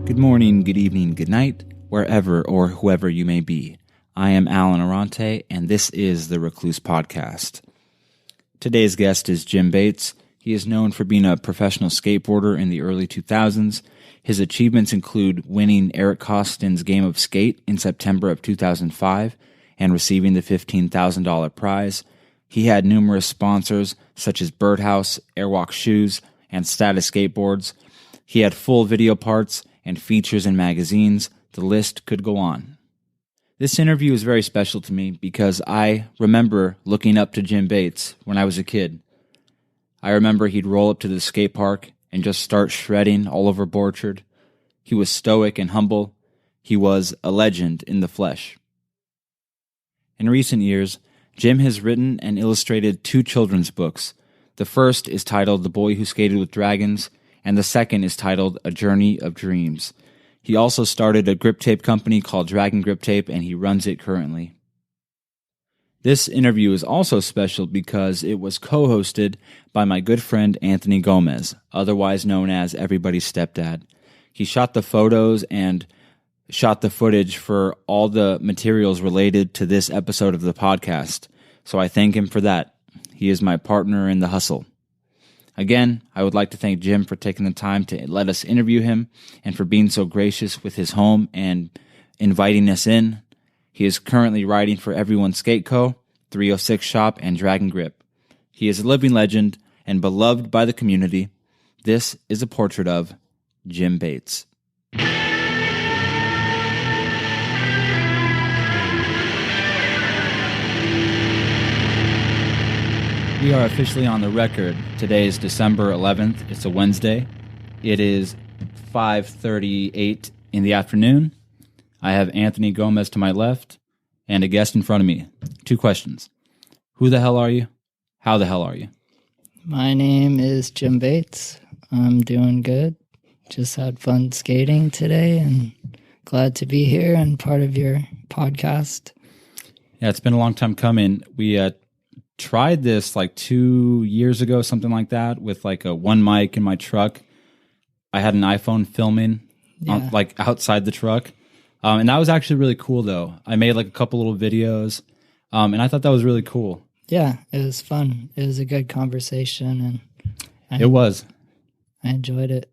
Good morning, good evening, good night, wherever or whoever you may be. I am Alan Arante, and this is the Recluse podcast. Today's guest is Jim Bates. He is known for being a professional skateboarder in the early 2000s. His achievements include winning Eric Costin's Game of Skate in September of 2005 and receiving the $15,000 prize. He had numerous sponsors such as Birdhouse, Airwalk Shoes, and Status Skateboards. He had full video parts and features in magazines. The list could go on. This interview is very special to me because I remember looking up to Jim Bates when I was a kid. I remember he'd roll up to the skate park and just start shredding all over Borchard. He was stoic and humble. He was a legend in the flesh. In recent years, Jim has written and illustrated 2 children's books. The first is titled The Boy Who Skated with Dragons, and the second is titled A Journey of Dreams. He also started a griptape company called Dragon Griptape, and he runs it currently. This interview is also special because it was co-hosted by my good friend Anthony Gomez, otherwise known as Everybody's Stepdad. He shot the photos and shot the footage for all the materials related to this episode of the podcast, so I thank him for that. He is my partner in the hustle. Again, I would like to thank Jim for taking the time to let us interview him and for being so gracious with his home and inviting us in. He is currently writing for Everyone Skate Co., 306 Shop, and Dragon Grip. He is a living legend and beloved by the community. This is a portrait of Jim Bates. We are officially on the record. Today is December 11th. It's a Wednesday. It is 5:38 in the afternoon. I have Anthony Gomez to my left and a guest in front of me. 2 questions. Who the hell are you? How the hell are you? My name is Jim Bates. I'm doing good. Just had fun skating today and glad to be here and part of your podcast. Yeah, it's been a long time coming. We tried this like 2 years ago, something like that, with like a one mic in my truck. I had an iPhone filming like outside the truck. And that was actually really cool though. I made like a couple little videos and I thought that was really cool. Yeah, it was fun. It was a good conversation and It was. I enjoyed it.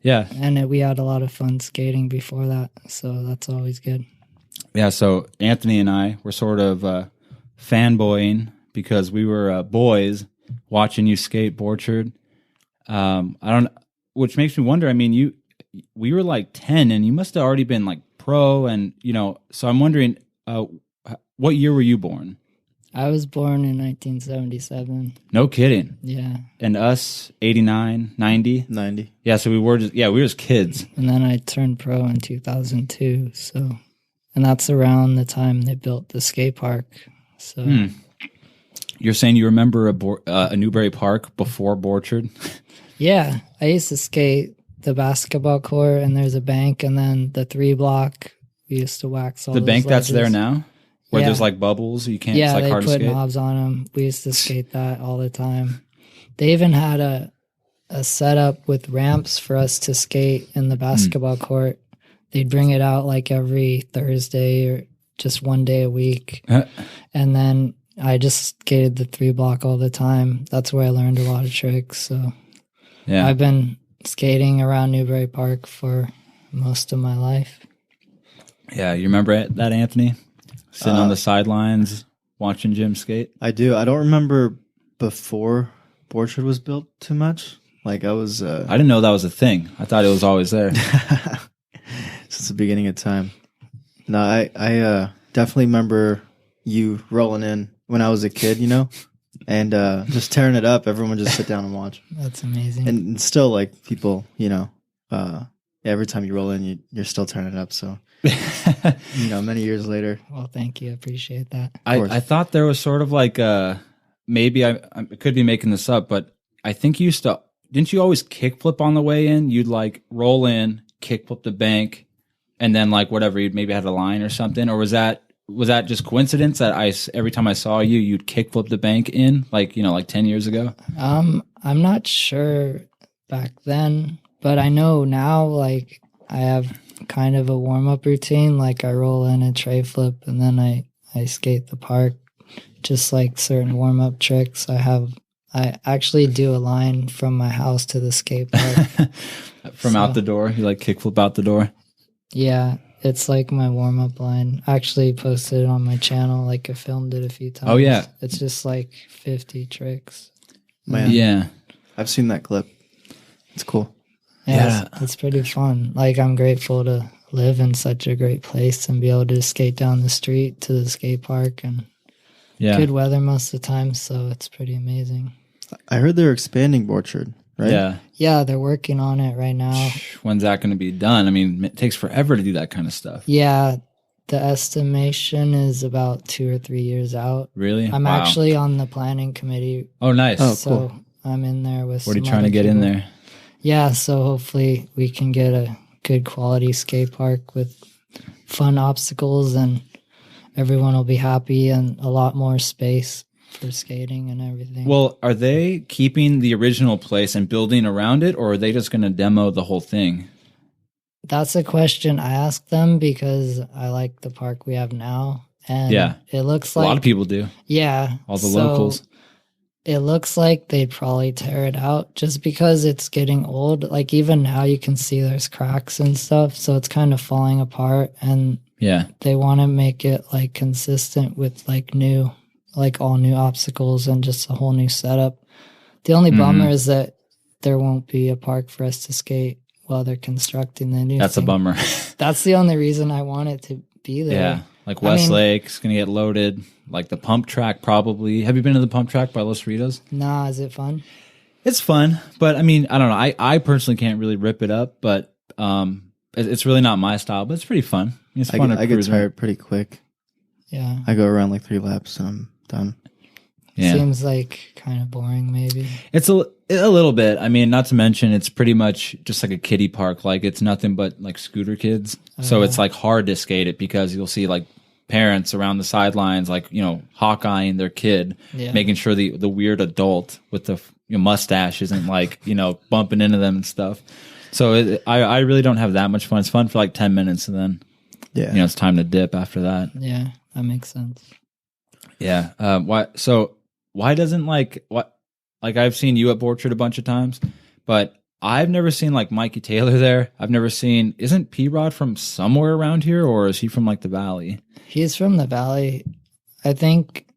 Yeah. And we had a lot of fun skating before that, so that's always good. Yeah, so Anthony and I were sort of fanboying because we were boys watching you skate Borchard. Which makes me wonder, I mean, we were like 10 and you must have already been like pro and, so I'm wondering, what year were you born? I was born in 1977. No kidding. Yeah. And us, 89, 90? 90. Yeah, so we were just kids. And then I turned pro in 2002, and that's around the time they built the skate park. So You're saying you remember a Newbury Park before Borchard? Yeah, I used to skate the basketball court, and there's a bank, and then the 3 block. We used to wax all the those bank ledges. That's there now, where Yeah. there's like bubbles. You can't. Yeah, it's like they hard to put skate. knobs on them. We used to skate that all the time. They even had a setup with ramps for us to skate in the basketball court. They'd bring it out like every Thursday or just one day a week, and then I just skated the 3 block all the time. That's where I learned a lot of tricks. So Yeah, I've been skating around Newbury Park for most of my life. Yeah, you remember that, Anthony? Sitting on the sidelines watching Jim skate? I do. I don't remember before Borchard was built too much. Like I was... I didn't know that was a thing. I thought it was always there. Since the beginning of time. No, I definitely remember you rolling in when I was a kid, and just tearing it up. Everyone would just sit down and watch. That's amazing. And still, like, people, every time you roll in, you're still turning it up. So, many years later. Well, thank you. I appreciate that. I thought there was sort of like maybe I could be making this up, but I think you didn't you always kickflip on the way in? You'd like roll in, kickflip the bank, and then like whatever, you'd maybe had a line or something, or was that just coincidence that every time I saw you, you'd kickflip the bank in, like 10 years ago? I'm not sure back then, but I know now, like I have kind of a warm-up routine. Like I roll in a tray flip and then I skate the park, just like certain warm-up tricks. I actually do a line from my house to the skate park. From out the door? You like kickflip out the door? Yeah, it's like my warm-up line. I actually posted it on my channel. Like I filmed it a few times. Oh, yeah. It's just like 50 tricks. Man, Yeah. I've seen that clip. It's cool. Yeah, it's pretty fun. Like I'm grateful to live in such a great place and be able to skate down the street to the skate park, and good weather most of the time, so it's pretty amazing. I heard they're expanding Orchard, right? Yeah, they're working on it right now. When's that going to be done? I mean, it takes forever to do that kind of stuff. Yeah, the estimation is about 2 or 3 years out. Really? I'm actually on the planning committee. Oh, nice. Oh, So cool. I'm in there with What are you some trying to other get in people. there? Yeah, so hopefully we can get a good quality skate park with fun obstacles, and everyone will be happy, and a lot more space for skating and everything. Well, are they keeping the original place and building around it, or are they just going to demo the whole thing? That's a question I asked them because I like the park we have now. And it looks like A lot of people do. Yeah. All the locals. It looks like they'd probably tear it out just because it's getting old. Like even now you can see there's cracks and stuff. So it's kind of falling apart, and they want to make it like consistent with like all new obstacles and just a whole new setup. The only bummer is that there won't be a park for us to skate while they're constructing the new That's thing. a bummer. That's the only reason I want it to be there. Yeah. Like Westlake's going to get loaded. Like the pump track probably. Have you been to the pump track by Los Ritos? Nah, is it fun? It's fun, but I mean, I don't know. I personally can't really rip it up, but it's really not my style, but it's pretty fun. It's fun. I get tired pretty quick. Yeah. I go around like 3 laps and I'm done. Yeah. Seems like kind of boring maybe. It's a little bit. I mean, not to mention it's pretty much just like a kiddie park. Like it's nothing but like scooter kids. So it's like hard to skate it because you'll see like parents around the sidelines, like, you know, hawk-eyeing their kid, making sure the weird adult with the mustache isn't like, you know, bumping into them and stuff. So I really don't have that much fun. It's fun for like 10 minutes and then, you know, it's time to dip after that. Yeah, that makes sense. Yeah. Why doesn't like I've seen you at Orchard a bunch of times, but I've never seen like Mikey Taylor there. I've never seen, isn't P-Rod from somewhere around here, or is he from like the Valley? He's from the Valley. I think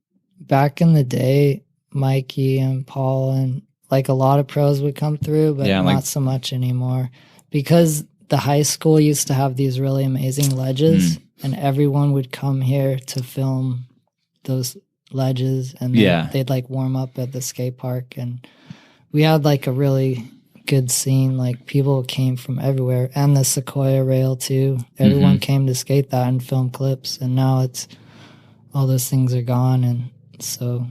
back in the day, Mikey and Paul and like a lot of pros would come through, but not so much anymore because the high school used to have these really amazing ledges and everyone would come here to film those ledges, and then they'd like warm up at the skate park, and we had like a really good scene. Like people came from everywhere, and the Sequoia rail too. Everyone came to skate that and film clips, and now it's all those things are gone, and so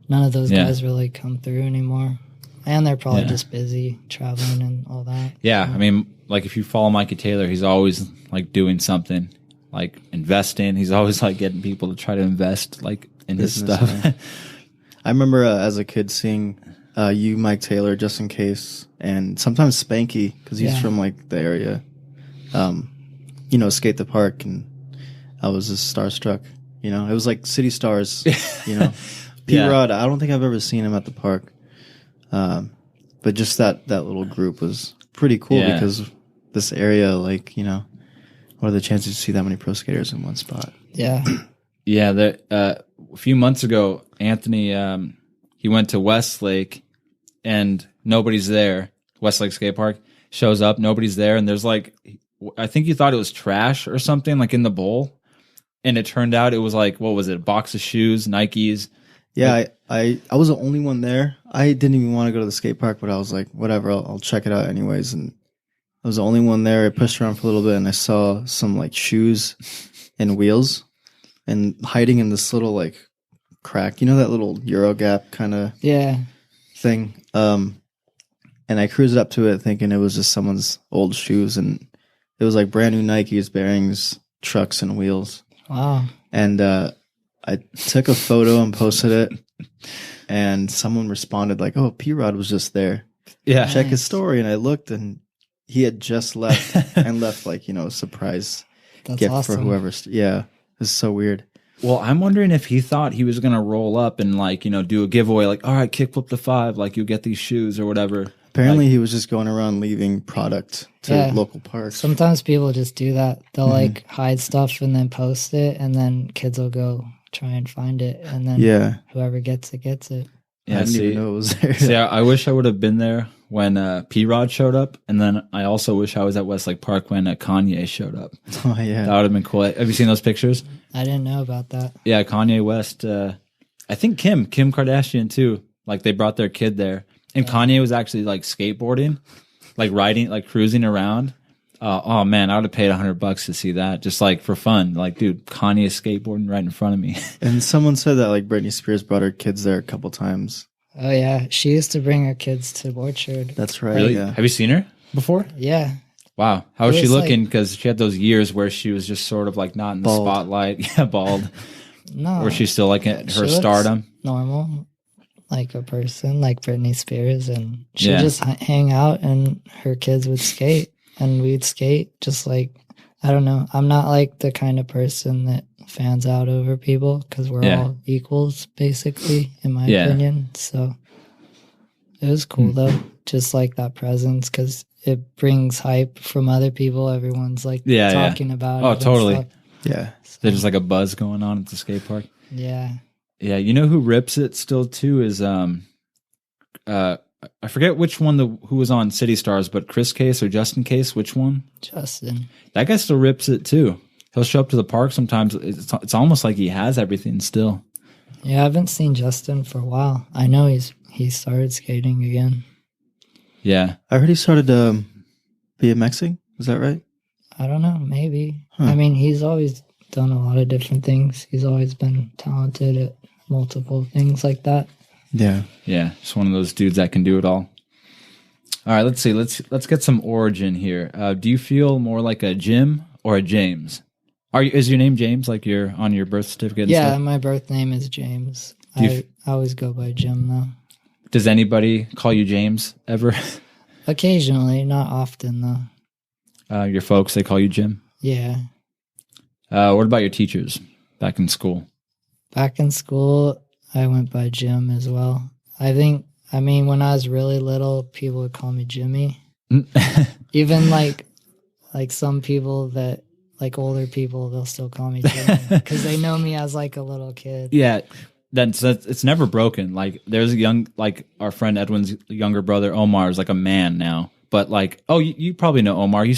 none of those guys really come through anymore, and they're probably just busy traveling and all that. Yeah, I mean, like if you follow Mikey Taylor, he's always like doing something, like investing. He's always like getting people to try to invest like in his stuff. I remember as a kid seeing you, Mike Taylor, just in case, and sometimes Spanky because he's from like the area. You know, skate the park, and I was just starstruck. You know, it was like City Stars. You know, P-Rod. I don't think I've ever seen him at the park, but just that little group was pretty cool because this area, like, you know, what are the chances to see that many pro skaters in one spot? Yeah. Yeah, a few months ago, Anthony, he went to Westlake, and nobody's there. Westlake Skate Park shows up, nobody's there, and there's like, I think you thought it was trash or something, like in the bowl, and it turned out it was like, what was it, a box of shoes, Nikes? Yeah, I was the only one there. I didn't even want to go to the skate park, but I was like, whatever, I'll check it out anyways. And I was the only one there. I pushed around for a little bit, and I saw some like shoes and wheels, and hiding in this little like crack, you know, that little Euro gap kind of thing. And I cruised up to it thinking it was just someone's old shoes, and it was like brand new Nikes, bearings, trucks, and wheels. Wow. And I took a photo and posted it, and someone responded like, "Oh, P-Rod was just there. Yeah, check his story." And I looked, and he had just left and left like, a surprise That's gift awesome. for whoever. Yeah, it's so weird. Well, I'm wondering if he thought he was going to roll up and like, do a giveaway, like, all right, kickflip to 5, like you get these shoes or whatever. Apparently, like, he was just going around leaving product to local parks. Sometimes people just do that. They'll like hide stuff and then post it, and then kids will go try and find it, and then whoever gets it gets it. Yeah, I didn't even know it was there. See, I wish I would have been there when P-Rod showed up, and then I also wish I was at Westlake Park when Kanye showed up. Oh, yeah. That would have been cool. Have you seen those pictures? I didn't know about that. Yeah, Kanye West. I think Kim Kardashian too. Like they brought their kid there, and Kanye was actually like skateboarding, like riding, like cruising around. Oh man, I would have paid $100 to see that, just like for fun. Like, dude, Kanye is skateboarding right in front of me. And someone said that like Britney Spears brought her kids there a couple times. Oh yeah, she used to bring her kids to Orchard. That's right. Really? Yeah. Have you seen her before? Yeah. Wow. How was she was looking? Because she had those years where she was just sort of like not in the Bald. spotlight. Yeah, bald. No. Or she's still like at She her looks stardom. normal, like a person, like Britney Spears, and she'd Yeah. just hang out, and her kids would skate, and we'd skate. Just like, I don't know. I'm not like the kind of person that fans out over people because we're all equals, basically, in my opinion. So it was cool though, just like that presence, because it brings hype from other people. Everyone's like talking about it. Oh, and totally. stuff. Yeah. There's just like a buzz going on at the skate park. Yeah. Yeah, you know who rips it still too is I forget which one who was on City Stars, but Chris Case or Justin Case, which one? Justin. That guy still rips it too. He'll show up to the park sometimes. It's almost like he has everything still. Yeah, I haven't seen Justin for a while. I know he started skating again. Yeah. I heard he started BMXing. Is that right? I don't know, maybe. Huh. I mean, he's always done a lot of different things. He's always been talented at multiple things like that. Yeah. Yeah, just one of those dudes that can do it all. All right, let's see. Let's get some origin here. Do you feel more like a Jim or a James? Is your name James, like you're on your birth certificate? Yeah, my birth name is James. I always go by Jim, though. Does anybody call you James ever? Occasionally, not often, though. Your folks, they call you Jim? Yeah. What about your teachers back in school? Back in school, I went by Jim as well. When I was really little, people would call me Jimmy. Even like some people that, like older people, they'll still call me Jimmy because they know me as like a little kid. Yeah, that's it's never broken. Like there's our friend Edwin's younger brother Omar is like a man now. But like, you probably know Omar. He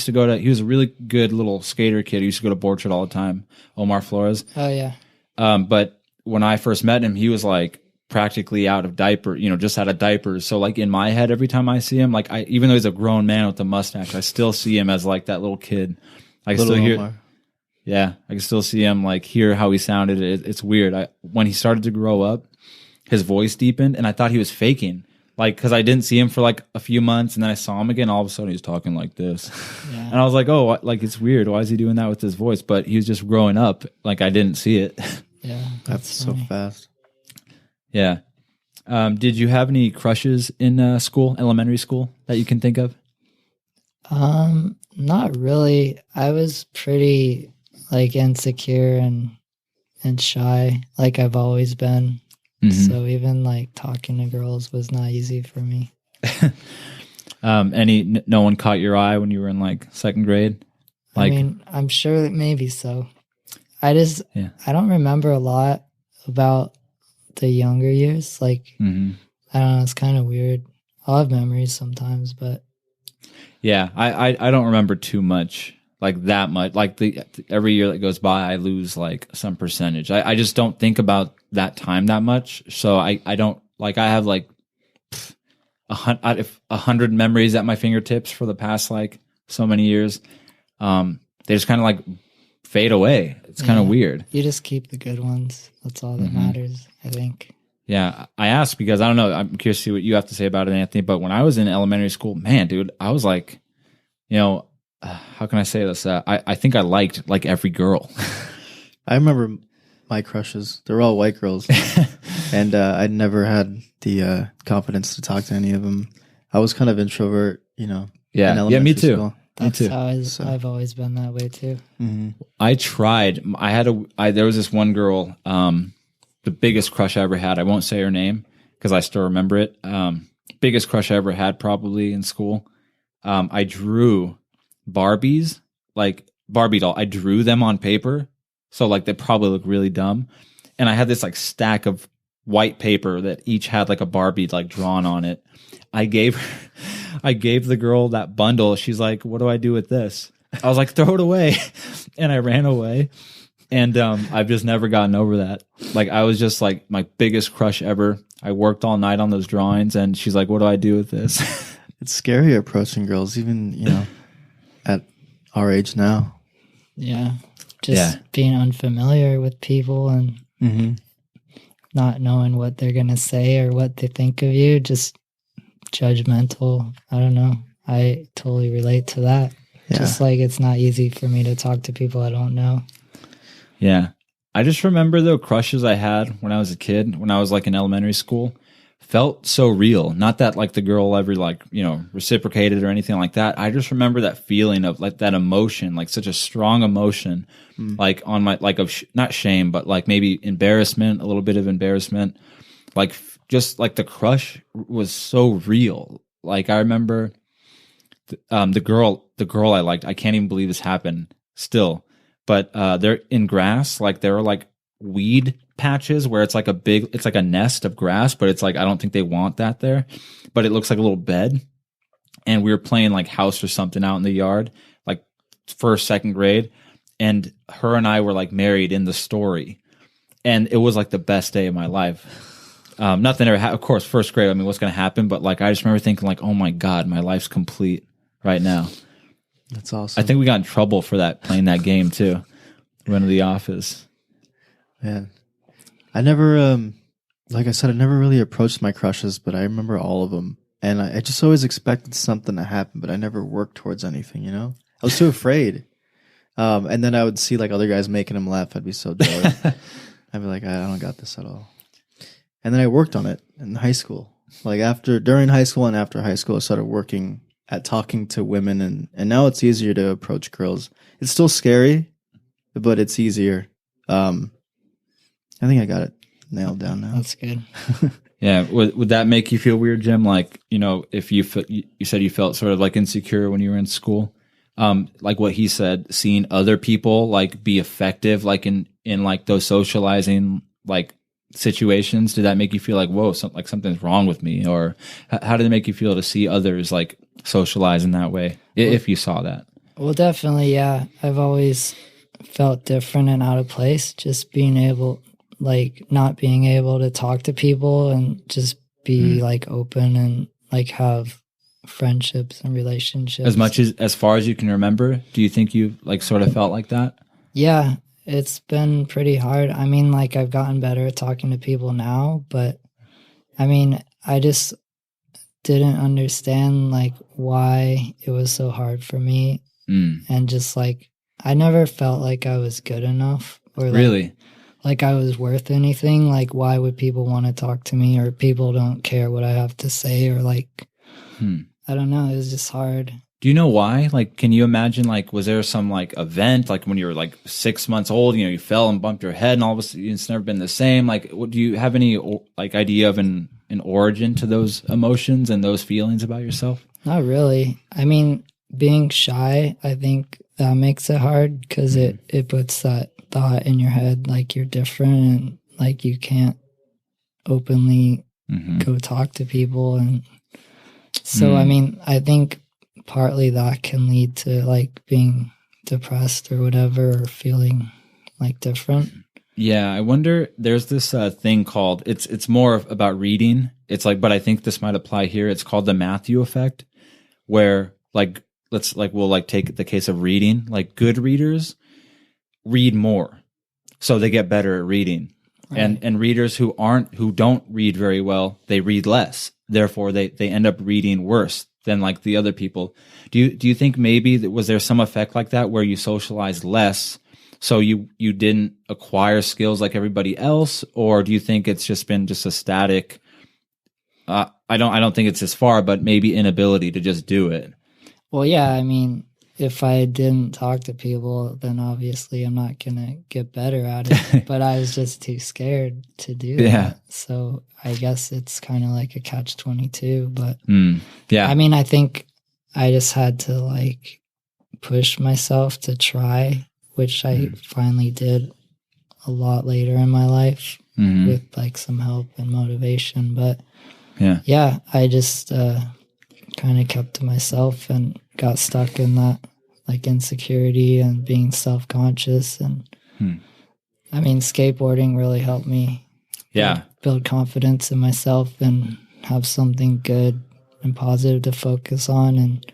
was a really good little skater kid. He used to go to Borchardt all the time. Omar Flores. Oh yeah. But when I first met him, he was like practically out of diaper, just out of diapers. So like in my head, every time I see him, like even though he's a grown man with a mustache, I still see him as like that little kid. I can still hear. Omar. Yeah, I can still see him, like hear how he sounded. It's weird. When he started to grow up, his voice deepened, and I thought he was faking. Like, because I didn't see him for like a few months, and then I saw him again. All of a sudden, he was talking like this, and I was like, "Oh, like it's weird. Why is he doing that with his voice?" But he was just growing up. Like I didn't see it. Yeah, That's so fast. Yeah. Did you have any crushes in elementary school that you can think of? Not really. I was pretty like insecure and shy, like I've always been. Mm-hmm. So even like talking to girls was not easy for me. No one caught your eye when you were in like second grade? Like, I mean, I'm sure that maybe so. I don't remember a lot about the younger years. Like, I don't know, it's kind of weird. I'll have memories sometimes, but yeah, I don't remember too much, like that much. Like every year that goes by, I lose like some percentage. I just don't think about that time that much. So I don't like. I have like 100 memories at my fingertips for the past like so many years. They just kind of like fade away. It's kind of weird. You just keep the good ones. That's all that matters, I think. Yeah, I asked because I don't know. I'm curious to see what you have to say about it, Anthony. But when I was in elementary school, man, dude, I was like, how can I say this? I think I liked like every girl. I remember my crushes. They're all white girls. And I never had the confidence to talk to any of them. I was kind of introvert, Yeah. in Yeah, elementary me too. school. That's too. how So- I've always been that way too. I tried. There was this one girl, the biggest crush I ever had. I won't say her name because I still remember it. Biggest crush I ever had probably in school. I drew Barbies, like Barbie doll. I drew them on paper. So like they probably look really dumb. And I had this like stack of white paper that each had like a Barbie like drawn on it. I gave the girl that bundle. She's like, "What do I do with this?" I was like, "Throw it away." And I ran away. And I've just never gotten over that. Like I was just like my biggest crush ever. I worked all night on those drawings and she's like, "What do I do with this?" It's scary approaching girls, even, at our age now. Yeah. Just being unfamiliar with people and not knowing what they're going to say or what they think of you, just judgmental. I don't know. I totally relate to that. Yeah. Just like it's not easy for me to talk to people I don't know. Yeah. I just remember though crushes I had when I was a kid, when I was like in elementary school, felt so real. Not that like the girl ever like, reciprocated or anything like that. I just remember that feeling of like that emotion, like such a strong emotion, like on my, like of not shame, but like maybe embarrassment, a little bit of embarrassment. Like just like the crush was so real. Like I remember the girl I liked, I can't even believe this happened still, but they're in grass, like there were like weed patches where it's like a nest of grass, but it's like I don't think they want that there, but it looks like a little bed. And we were playing like house or something out in the yard, like first, second grade, and her and I were like married in the story, and it was like the best day of my life. Nothing ever of course, first grade, I mean, what's going to happen? But like I just remember thinking like, oh my God, my life's complete right now. That's awesome. I think we got in trouble for that, playing that game too. We went to the office. Man, I never, like I said, I never really approached my crushes, but I remember all of them. And I just always expected something to happen, but I never worked towards anything, I was too afraid. And then I would see like other guys making them laugh. I'd be so jealous. I'd be like, I don't got this at all. And then I worked on it in high school. Like during high school and after high school, I started working at talking to women, and now it's easier to approach girls. It's still scary, but it's easier. I think I got it nailed down now. That's good. Yeah. Would that make you feel weird, Jim? Like, if you said you felt sort of like insecure when you were in school, like what he said, seeing other people like be effective, like in like those socializing like situations, did that make you feel like, whoa, like something's wrong with me? Or how did it make you feel to see others like socialize in that way, if you saw that? Well, definitely, yeah. I've always felt different and out of place, just being able, like not being able to talk to people and just be like open and like have friendships and relationships. As far as you can remember, do you think you like sort of felt like that? Yeah, it's been pretty hard. I mean, like I've gotten better at talking to people now, but I mean, I just didn't understand like why it was so hard for me. And just like I never felt like I was good enough or like I was worth anything. Like why would people want to talk to me, or people don't care what I have to say, or like I don't know, it was just hard. Do you know why? Like, can you imagine, like, was there some, like, event, like, when you were, like, 6 months old, you fell and bumped your head, and all of a sudden it's never been the same? Like, do you have any, like, idea of an origin to those emotions and those feelings about yourself? Not really. I mean, being shy, I think that makes it hard because it puts that thought in your head, like, you're different and, like, you can't openly go talk to people. And so, I mean, I think partly that can lead to like being depressed or whatever, or feeling like different. Yeah, I wonder, there's this thing called, it's more about reading. It's like, but I think this might apply here. It's called the Matthew effect, where like, we'll like take the case of reading, like good readers read more. So they get better at reading. Right. And readers who don't read very well, they read less. Therefore they end up reading worse than like the other people. Do you think maybe was there some effect like that where you socialized less, so you didn't acquire skills like everybody else? Or do you think it's just been just a static, I don't think it's as far, but maybe inability to just do it? Well, yeah, I mean, if I didn't talk to people, then obviously I'm not going to get better at it. But I was just too scared to do that. So I guess it's kind of like a catch-22. But yeah, I mean, I think I just had to like push myself to try, which I finally did a lot later in my life with like some help and motivation. But yeah, I just kind of kept to myself and got stuck in that like insecurity and being self-conscious. And I mean, skateboarding really helped me build confidence in myself and have something good and positive to focus on. And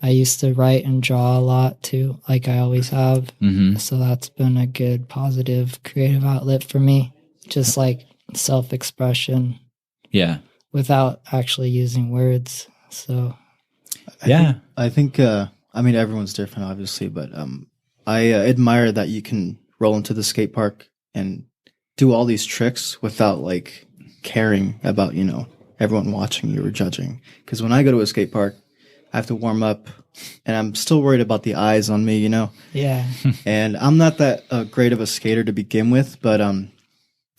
I used to write and draw a lot too, like I always have. So that's been a good, positive, creative outlet for me. Just like self-expression. Yeah. Without actually using words. So, I think I mean, everyone's different, obviously, but I admire that you can roll into the skate park and do all these tricks without like caring about, you know, everyone watching you or judging. Because when I go to a skate park, I have to warm up and I'm still worried about the eyes on me, you know? Yeah. And I'm not that great of a skater to begin with, but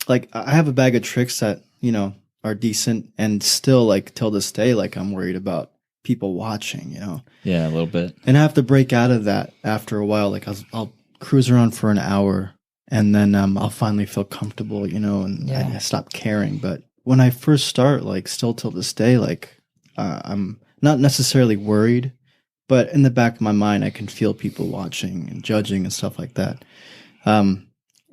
like I have a bag of tricks that, you know, are decent, and still like till this day, like I'm worried about people watching, you know? Yeah, a little bit. And I have to break out of that after a while. Like I'll cruise around for an hour and then I'll finally feel comfortable, you know, and I stop caring. But when I first start, like still till this day, like I'm not necessarily worried, but in the back of my mind, I can feel people watching and judging and stuff like that. And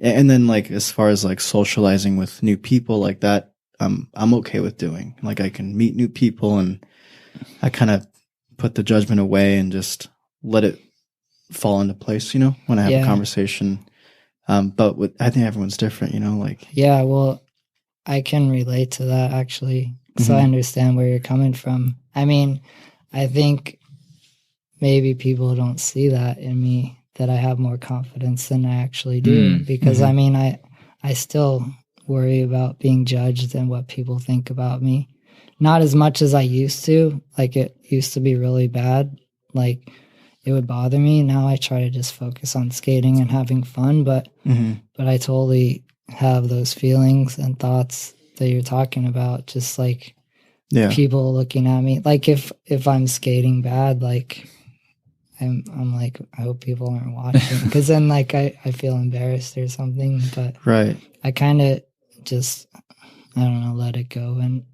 then like, as far as like socializing with new people like that, I'm okay with doing. Like I can meet new people and I kind of put the judgment away and just let it fall into place, you know, when I have a conversation. But I think everyone's different, you know, like. Yeah, well, I can relate to that actually. So I understand where you're coming from. I mean, I think maybe people don't see that in me, that I have more confidence than I actually do. Because I mean, I still worry about being judged and what people think about me. Not as much as I used to. Like it used to be really bad. Like it would bother me. Now I try to just focus on skating and having fun. But I totally have those feelings and thoughts that you're talking about. Just like people looking at me. Like if I'm skating bad, like I'm like, I hope people aren't watching. Because then like I feel embarrassed or something. But I kind of just, I don't know, let it go and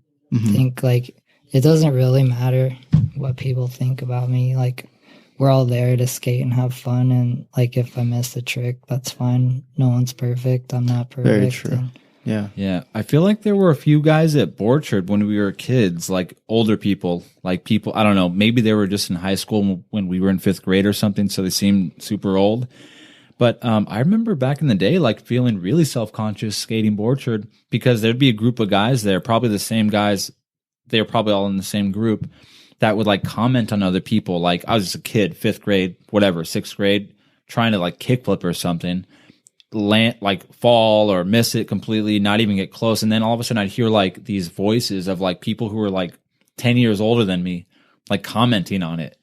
think like it doesn't really matter what people think about me. Like we're all there to skate and have fun, and like if I miss a trick, that's fine. No one's perfect. I'm not perfect. Very true. Yeah. I feel like there were a few guys at Borchard when we were kids, like older people, like people, I don't know, maybe they were just in high school when we were in 5th grade or something, so they seemed super old. But I remember back in the day, like feeling really self-conscious skating Borchard, because there'd be a group of guys there, probably the same guys. They were probably all in the same group that would like comment on other people. Like I was just a kid, 5th grade, whatever, 6th grade, trying to like kickflip or something, land, like fall or miss it completely, not even get close. And then all of a sudden I'd hear like these voices of like people who were like 10 years older than me, like commenting on it.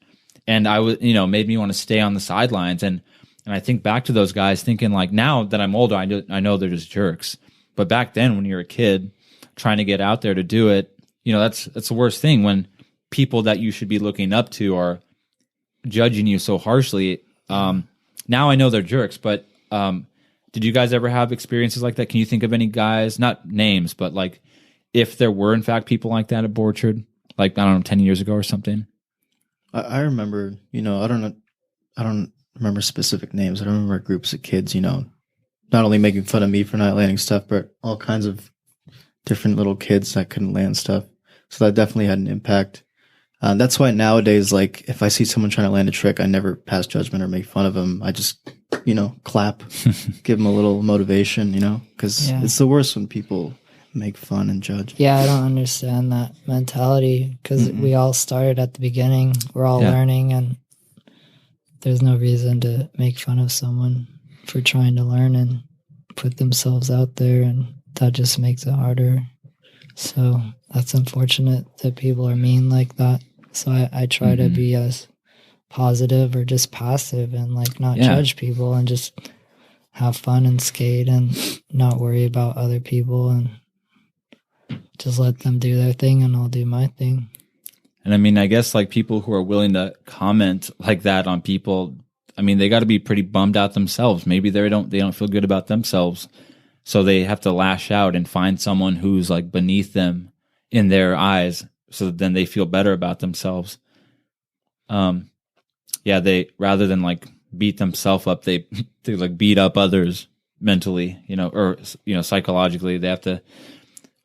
And I was, you know, made me want to stay on the sidelines. And I think back to those guys thinking like, now that I'm older, I know they're just jerks. But back then when you're a kid trying to get out there to do it, you know, that's the worst thing, when people that you should be looking up to are judging you so harshly. Now I know they're jerks, but did you guys ever have experiences like that? Can you think of any guys, not names, but like if there were in fact people like that at Borchard, like, I don't know, 10 years ago or something? I remember, you know, I don't remember specific names. I remember groups of kids, you know, not only making fun of me for not landing stuff, but all kinds of different little kids that couldn't land stuff. So that definitely had an impact. That's why nowadays, like, if I see someone trying to land a trick, I never pass judgment or make fun of them. I just, you know, clap, give them a little motivation, you know, because it's the worst when people make fun and judge. Yeah, I don't understand that mentality, because we all started at the beginning. We're all learning, and there's no reason to make fun of someone for trying to learn and put themselves out there, and that just makes it harder. So that's unfortunate that people are mean like that. So I try to be as positive or just passive and like not Yeah. judge people and just have fun and skate and not worry about other people and just let them do their thing and I'll do my thing. And I mean, I guess like people who are willing to comment like that on people, I mean, they got to be pretty bummed out themselves. Maybe they don't feel good about themselves. So they have to lash out and find someone who's like beneath them in their eyes. So then they feel better about themselves. Yeah, they, rather than like beat themselves up, they like beat up others mentally, or, psychologically. They have to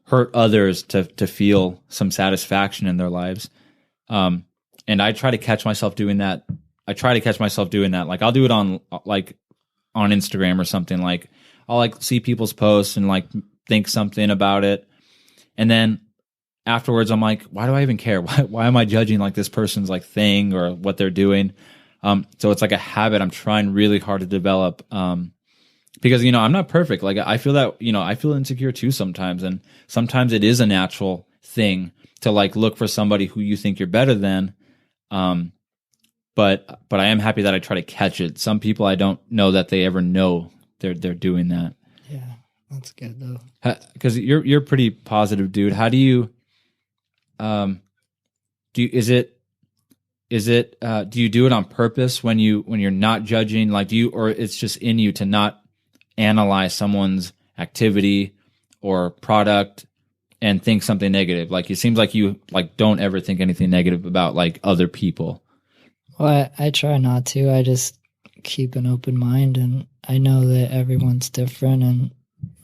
hurt others to feel some satisfaction in their lives. And I try to catch myself doing that. Like I'll do it on Instagram or something. Like I'll like see people's posts and like think something about it. And then afterwards I'm like, why do I even care? Why am I judging like this person's like thing or what they're doing? So it's like a habit I'm trying really hard to develop. Because, I'm not perfect. Like I feel that, I feel insecure too sometimes. And sometimes it is a natural thing to like look for somebody who you think you're better than. But I am happy that I try to catch it. Some people, I don't know that they ever know they're doing that. Yeah, that's good though. Because you're a pretty positive dude. How do you, do you do it on purpose when you're not judging? Like or it's just in you to not analyze someone's activity or product and think something negative? Like it seems like you like don't ever think anything negative about like other people. Well, I try not to. I just keep an open mind, and I know that everyone's different, and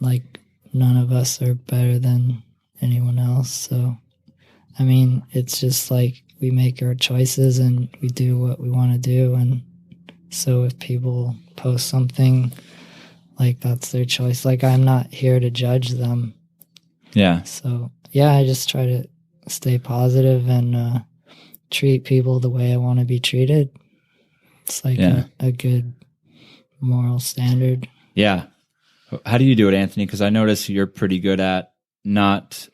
like none of us are better than anyone else. So, I mean, it's just like we make our choices and we do what we want to do. And so if people post something, like that's their choice. Like I'm not here to judge them. Yeah. So, yeah, I just try to stay positive and treat people the way I want to be treated. It's like a good moral standard. Yeah. How do you do it, Anthony? Because I notice you're pretty good at not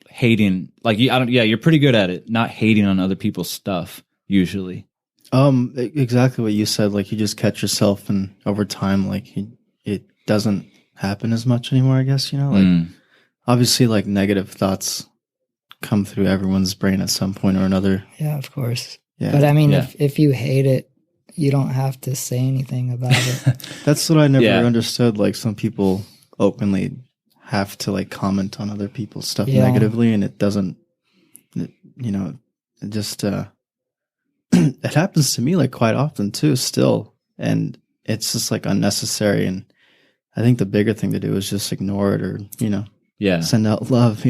hating. Like you're pretty good at it, not hating on other people's stuff usually. Exactly what you said. Like you just catch yourself, and over time, like it doesn't happen as much anymore. I guess like obviously, like negative thoughts come through everyone's brain at some point or another. Yeah, of course. Yeah. But I mean, if you hate it, you don't have to say anything about it. That's what I never understood. Like some people openly have to like comment on other people's stuff negatively, and it doesn't, it just, it happens to me like quite often too still. And it's just like unnecessary. And I think the bigger thing to do is just ignore it or, send out love,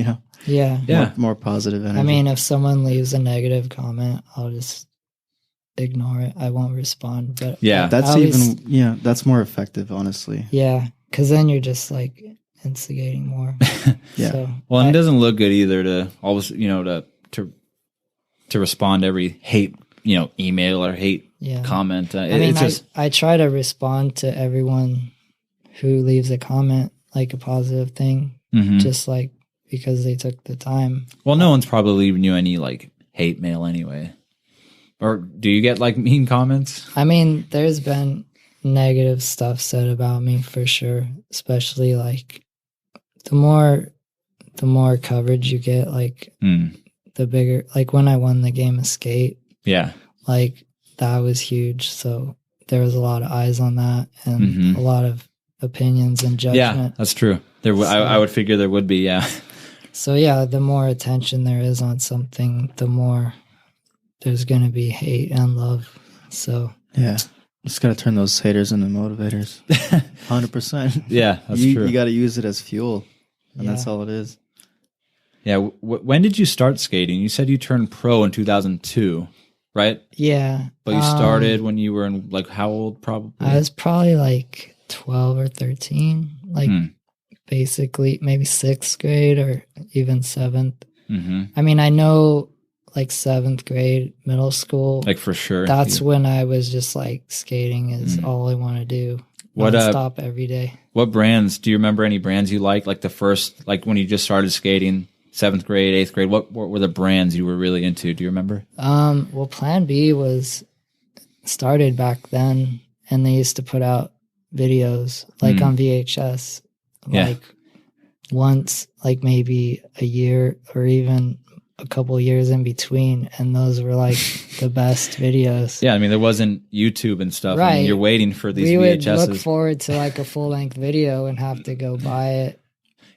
Yeah. More positive energy. I mean, if someone leaves a negative comment, I'll just ignore it. I won't respond. But that's more effective, honestly. Yeah, because then you're just like instigating more. Yeah. So, well, it doesn't look good either to always, to respond to every hate, email or hate comment. I try to respond to everyone who leaves a comment, like a positive thing, just like because they took the time. Well, no one's probably leaving you any like hate mail anyway. Or do you get like mean comments? I mean, there's been negative stuff said about me for sure, especially like the more coverage you get, like the bigger, like when I won the game of skate. Yeah. Like that was huge. So there was a lot of eyes on that and a lot of opinions and judgment. Yeah, that's true. I would figure there would be, yeah. So yeah, the more attention there is on something, the more there's going to be hate and love. So yeah, just got to turn those haters into motivators. 100%. Yeah, that's true. You got to use it as fuel, and that's all it is. Yeah. When did you start skating? You said you turned pro in 2002, right? Yeah. But you started when you were in like how old? Probably. I was probably like 12 or 13. Like basically maybe 6th grade or even 7th. I mean, I know like 7th grade, middle school. Like for sure. That's when I was just like skating is all I want to do. Stop every day. What brands, do you remember any brands you liked? Like the first, like when you just started skating, 7th grade, 8th grade, what were the brands you were really into? Do you remember? Well, Plan B was started back then, and they used to put out videos like on VHS, like once, like maybe a year or even a couple years in between, and those were like the best videos. Yeah, I mean, there wasn't YouTube and stuff. Right. I mean, you're waiting for these we would VHSs. look forward to like a full-length video and have to go buy it.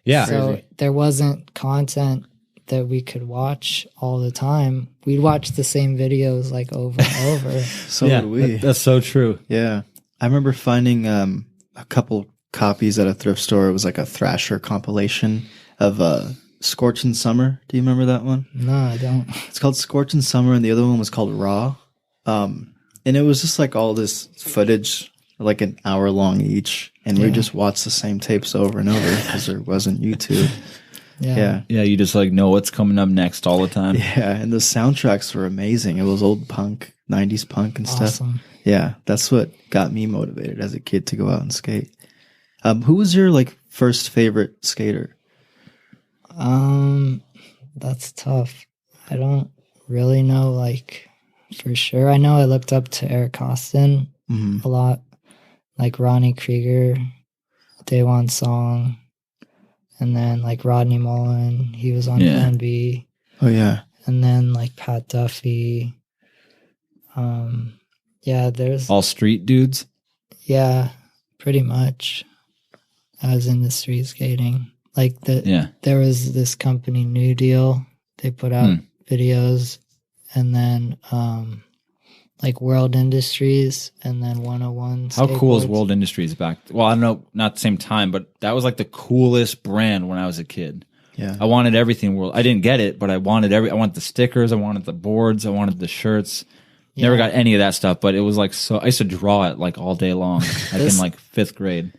Yeah. So Crazy. there wasn't content that we could watch all the time. We'd watch the same videos like over and over. So would we. That's so true. Yeah. I remember finding a couple copies at a thrift store. It was like a Thrasher compilation of Scorchin' Summer. Do you remember that one? No, I don't. It's called Scorchin' Summer, and the other one was called Raw. And it was just like all this footage, like an hour long each. And we just watched the same tapes over and over because there wasn't YouTube. Yeah. Yeah, you just like know what's coming up next all the time. Yeah. And the soundtracks were amazing. It was old punk, 90s punk and stuff. Awesome. Yeah. That's what got me motivated as a kid to go out and skate. Who was your like first favorite skater? That's tough. I don't really know, like, for sure. I know I looked up to Eric Costin a lot, like Ronnie Krieger, Daewon Song, and then like Rodney Mullen. He was on Plan B. Oh yeah. And then like Pat Duffy. Yeah, there's All street dudes. yeah, pretty much. I was in the street skating. Like there was this company, New Deal. They put out videos, and then like World Industries, and then 101. How cool is Skateboards. World Industries back? Well, I don't know, not the same time, but that was like the coolest brand when I was a kid. Yeah. I wanted everything World. I didn't get it, but I wanted I wanted the stickers, I wanted the boards, I wanted the shirts. Never got any of that stuff, but it was like so. I used to draw it like all day long, like in like 5th grade.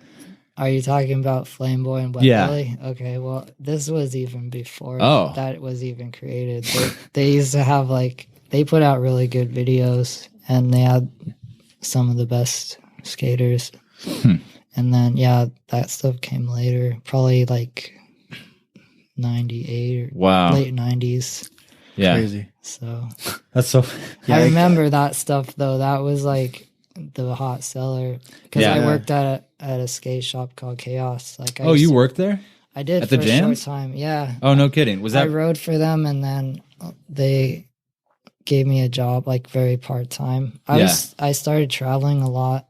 Are you talking about Flameboy and Wet Willy? Okay, well, this was even before that was even created. They used to have like, they put out really good videos, and they had some of the best skaters. And then, that stuff came later, probably like 98 or late 90s. Yeah. Crazy. So That's so. I remember that stuff, though. That was like the hot seller, because I worked at a skate shop called Chaos. Like, You worked there? I did at for the a jams? short time. Yeah. Oh, no kidding. Was that I rode for them, and then they gave me a job, like very part time. I started traveling a lot,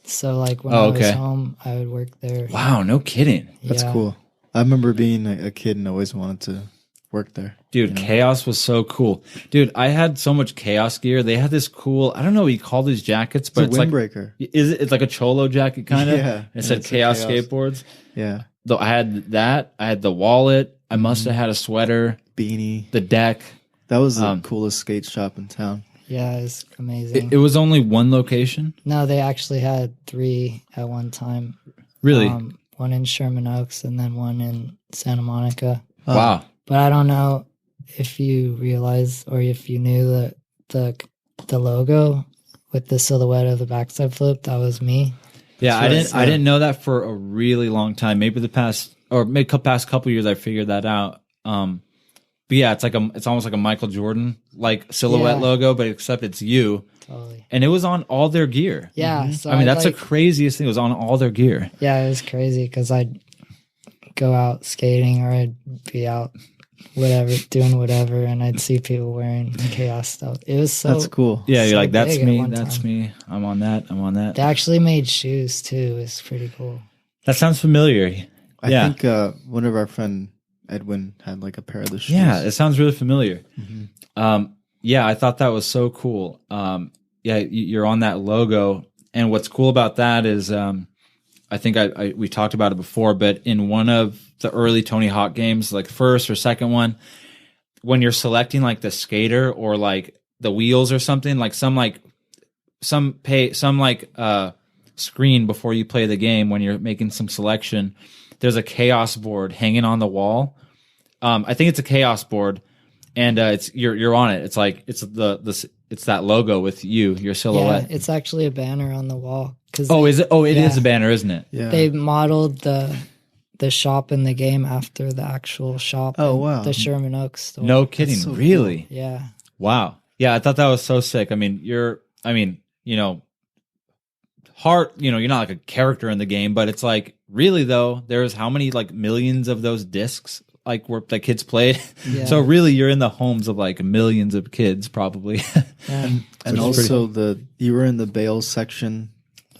so like when I was home, I would work there. Wow, no kidding. That's cool. I remember being a kid and always wanted to work there. Dude, Chaos was so cool. Dude, I had so much Chaos gear. They had this cool, I don't know what you call these jackets, but It's a windbreaker. It's like a cholo jacket kind of. Yeah. It said Chaos skateboards. Yeah. Though I had that. I had the wallet. I must have had a sweater, Beanie. the deck. That was the coolest skate shop in town. Yeah, it was amazing. It was only one location? No, they actually had 3 at one time. Really? One in Sherman Oaks, and then one in Santa Monica. Wow. But I don't know if you realize, or if you knew, that the logo with the silhouette of the backside flip, that was me. Yeah, I didn't know that for a really long time. Maybe the past couple years I figured that out. But yeah, it's almost like a Michael Jordan like silhouette logo, but except it's you. Totally. And it was on all their gear. Yeah. So I mean, that's the craziest thing. It was on all their gear. Yeah, it was crazy, because I'd go out skating, or I'd be out doing whatever, and I'd see people wearing Chaos stuff. It was so... That's cool. Yeah, you're so like, that's big at me, one that's time. me. I'm on that. They actually made shoes too. It's pretty cool. That sounds familiar. I think one of our friend Edwin had like a pair of the shoes. Yeah, it sounds really familiar. Yeah, I thought that was so cool. You're on that logo, and what's cool about that is, I think we talked about it before, but in one of the early Tony Hawk games, like first or second one, when you're selecting like the skater or like the wheels or something, like some screen before you play the game, when you're making some selection, there's a Chaos board hanging on the wall. I think it's a Chaos board, and it's you're on it. It's like it's that logo with your silhouette. Yeah, it's actually a banner on the wall. Is it? Oh, it is a banner, isn't it? Yeah. They modeled the shop in the game after the actual shop. Oh, wow. The Sherman Oaks store. No kidding, so really? Yeah. Wow. Yeah, I thought that was so sick. I mean, hard, you're not like a character in the game, but it's like, really though, there's how many like millions of those discs like where the kids played. Yeah. So really you're in the homes of like millions of kids probably. Yeah. And also you were in the Bales section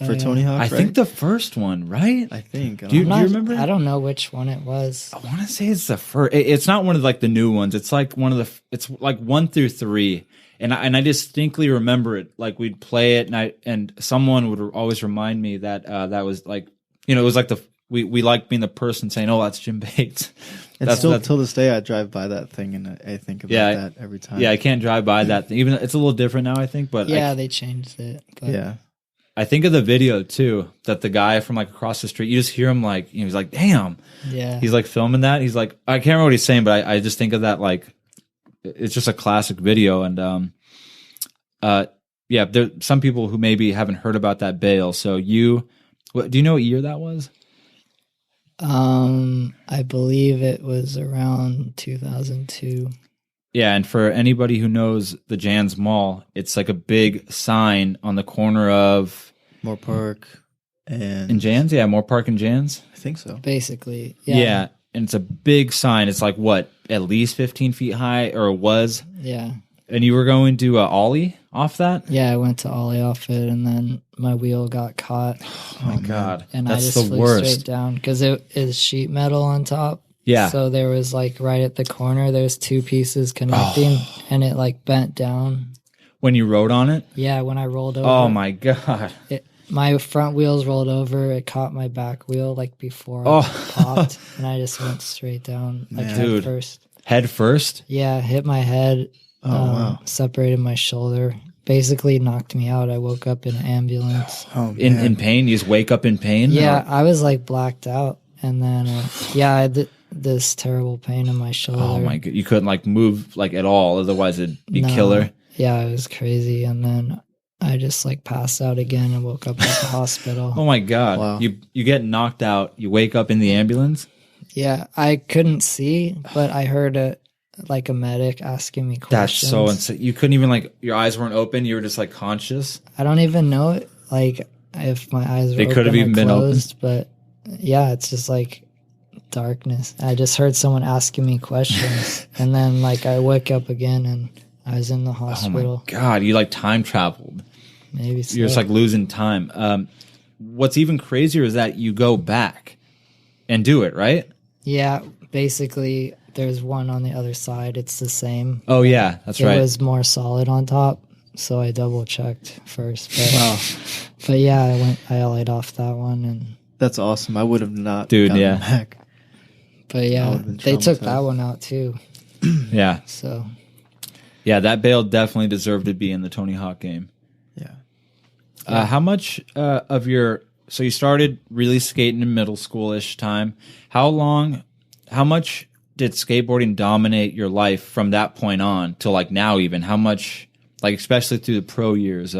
for Tony Hawk, I right? think the first one, right? I think. Do you remember? I don't know which one it was. I want to say it's the first. It's not one of like the new ones. It's like one of the. It's like 1 through 3, and I distinctly remember it. Like we'd play it, and someone would always remind me that that was like it was like we like being the person saying, "Oh, that's Jim Bates." And still till this day, I drive by that thing and I think about that every time. Yeah, I can't drive by that thing. Even it's a little different now, I think. But yeah, they changed it. But yeah. I think of the video too, that the guy from like across the street, you just hear him like, he's like, damn. Yeah. He's like filming that. He's like, I can't remember what he's saying, but I just think of that like, it's just a classic video. And yeah, there's some people who maybe haven't heard about that Bale. So do you know what year that was? I believe it was around 2002. Yeah, and for anybody who knows the Jan's Mall, it's like a big sign on the corner of Moore Park and Jan's. Yeah, Moore Park and Jan's. I think so. Basically, yeah, and it's a big sign. It's like what, at least 15 feet high, or it was. Yeah. And you were going to ollie off that? Yeah, I went to ollie off it, and then my wheel got caught. Oh my god, and that's I just the flew worst. straight down because it is sheet metal on top. Yeah. So there was like right at the corner, there's 2 pieces connecting, and it like bent down. When you rode on it? Yeah, when I rolled over. Oh my god. My front wheels rolled over. It caught my back wheel like before I popped, and I just went straight down like head first. Head first? Yeah, hit my head. Wow. Separated my shoulder. Basically knocked me out. I woke up in an ambulance. In pain? You just wake up in pain? Yeah, I was like blacked out, and then I had this terrible pain in my shoulder. Oh my god, you couldn't like move like at all, otherwise it'd be killer. Yeah, it was crazy, and then I just like passed out again and woke up at the hospital. Oh my god. Wow. You get knocked out, you wake up in the ambulance? Yeah, I couldn't see, but I heard a medic asking me questions. That's so insane. You couldn't even like, your eyes weren't open, you were just like conscious? I don't even know it, like if my eyes were they could have even been closed, but yeah, it's just like darkness. I just heard someone asking me questions, and then like I woke up again and I was in the hospital. Oh my god, you like time traveled. Maybe so. You're just like losing time. What's even crazier is that you go back and do it, right? Yeah, basically there's one on the other side. It's the same. Oh yeah, that's right. It was more solid on top, so I double checked first. But, but yeah, I laid off that one, and that's awesome. I would have not gotten back. But yeah, they took that one out too. Yeah. So yeah, that Bale definitely deserved to be in the Tony Hawk game. Yeah. How much of your, so you started really skating in middle school-ish time. How much did skateboarding dominate your life from that point on till like now even? How much, like especially through the pro years,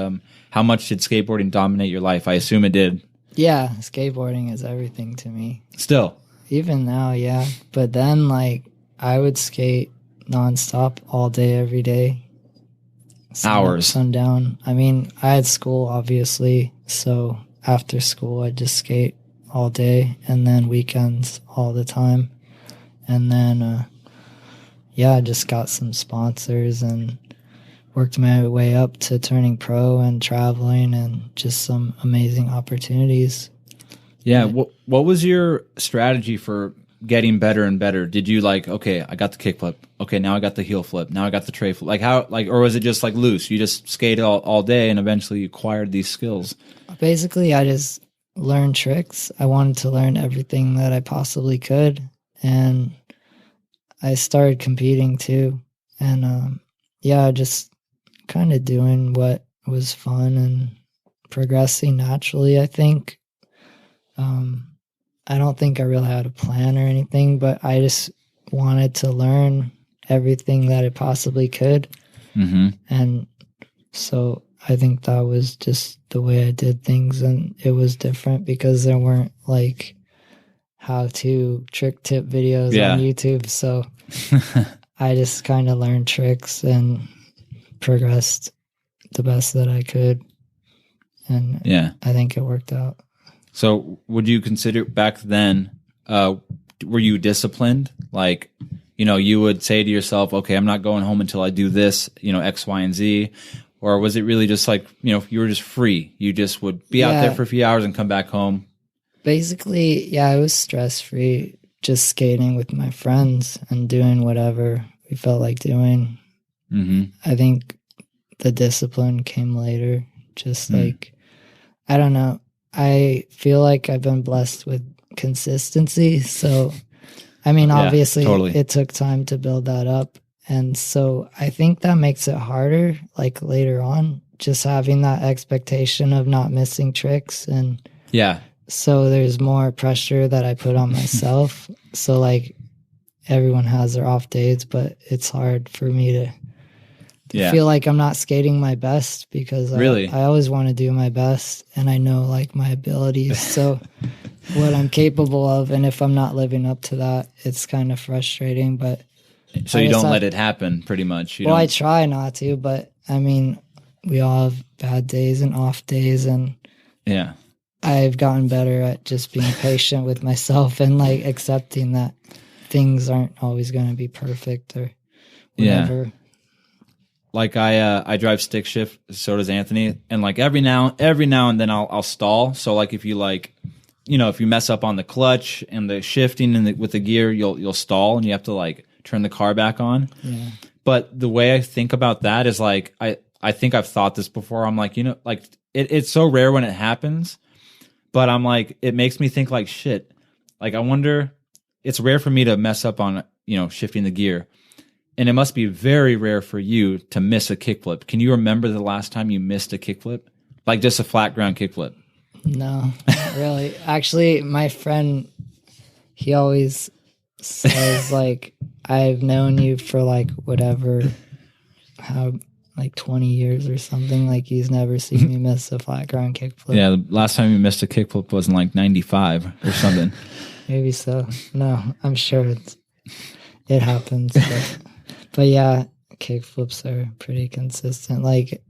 how much did skateboarding dominate your life? I assume it did. Yeah, skateboarding is everything to me. Still? Even now, yeah. But then like I would skate nonstop all day, every day. Hours. Sundown. I mean, I had school, obviously, so after school, I'd just skate all day, and then weekends all the time. And then, I just got some sponsors and worked my way up to turning pro and traveling and just some amazing opportunities. Yeah. What was your strategy for getting better and better? Did you like, okay, I got the kickflip. Okay, now I got the heel flip. Now I got the tray flip. Like how, like, or was it just like loose? You just skated all day and eventually you acquired these skills? Basically, I just learned tricks. I wanted to learn everything that I possibly could. And I started competing too. And just kind of doing what was fun and progressing naturally, I think. I don't think I really had a plan or anything, but I just wanted to learn everything that I possibly could. Mm-hmm. And so I think that was just the way I did things. And it was different because there weren't like how-to trick tip videos on YouTube. So I just kind of learned tricks and progressed the best that I could. and Yeah. I think it worked out. So would you consider back then, were you disciplined? Like, you would say to yourself, okay, I'm not going home until I do this, X, Y, and Z. Or was it really just like, you were just free? You just would be out there for a few hours and come back home? Basically, yeah, I was stress-free, just skating with my friends and doing whatever we felt like doing. Mm-hmm. I think the discipline came later. Just like, I don't know. I feel like I've been blessed with consistency. So, I mean, obviously totally. It took time to build that up. And so I think that makes it harder, like later on, just having that expectation of not missing tricks. And yeah. So there's more pressure that I put on myself. So like everyone has their off days, but it's hard for me to feel like I'm not skating my best because I always want to do my best and I know like my abilities. So what I'm capable of. And if I'm not living up to that, it's kind of frustrating, but so you don't let it happen pretty much. I try not to, but I mean, we all have bad days and off days and yeah. I've gotten better at just being patient with myself and like accepting that things aren't always going to be perfect or whatever. Yeah. Like I drive stick shift, so does Anthony, and like every now and then I'll stall. So like if you if you mess up on the clutch and the shifting and with the gear, you'll stall and you have to like turn the car back on. Yeah. But the way I think about that is like I think I've thought this before. I'm like, like it's so rare when it happens. But I'm like, it makes me think like, shit, like I wonder, it's rare for me to mess up on, shifting the gear. And it must be very rare for you to miss a kickflip. Can you remember the last time you missed a kickflip? Like just a flat ground kickflip? No, not really. Actually, my friend, he always says like, I've known you for like whatever, like 20 years or something. Like he's never seen me miss a flat ground kickflip. Yeah, the last time you missed a kickflip was in like 95 or something. Maybe so. No, I'm sure it happens. But yeah, kickflips are pretty consistent. Like,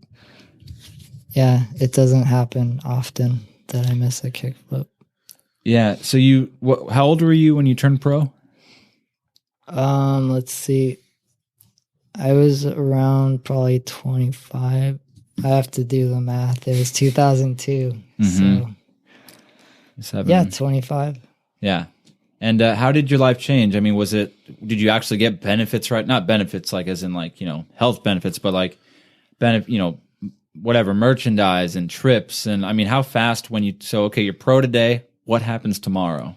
yeah, it doesn't happen often that I miss a kickflip. Yeah. So how old were you when you turned pro? Let's see. I was around probably 25. I have to do the math. It was 2002. So, yeah, 25. Yeah. And how did your life change? I mean, did you actually get benefits, right? Not benefits like as in like, health benefits, but like whatever, merchandise and trips. And I mean, how fast okay, you're pro today. What happens tomorrow?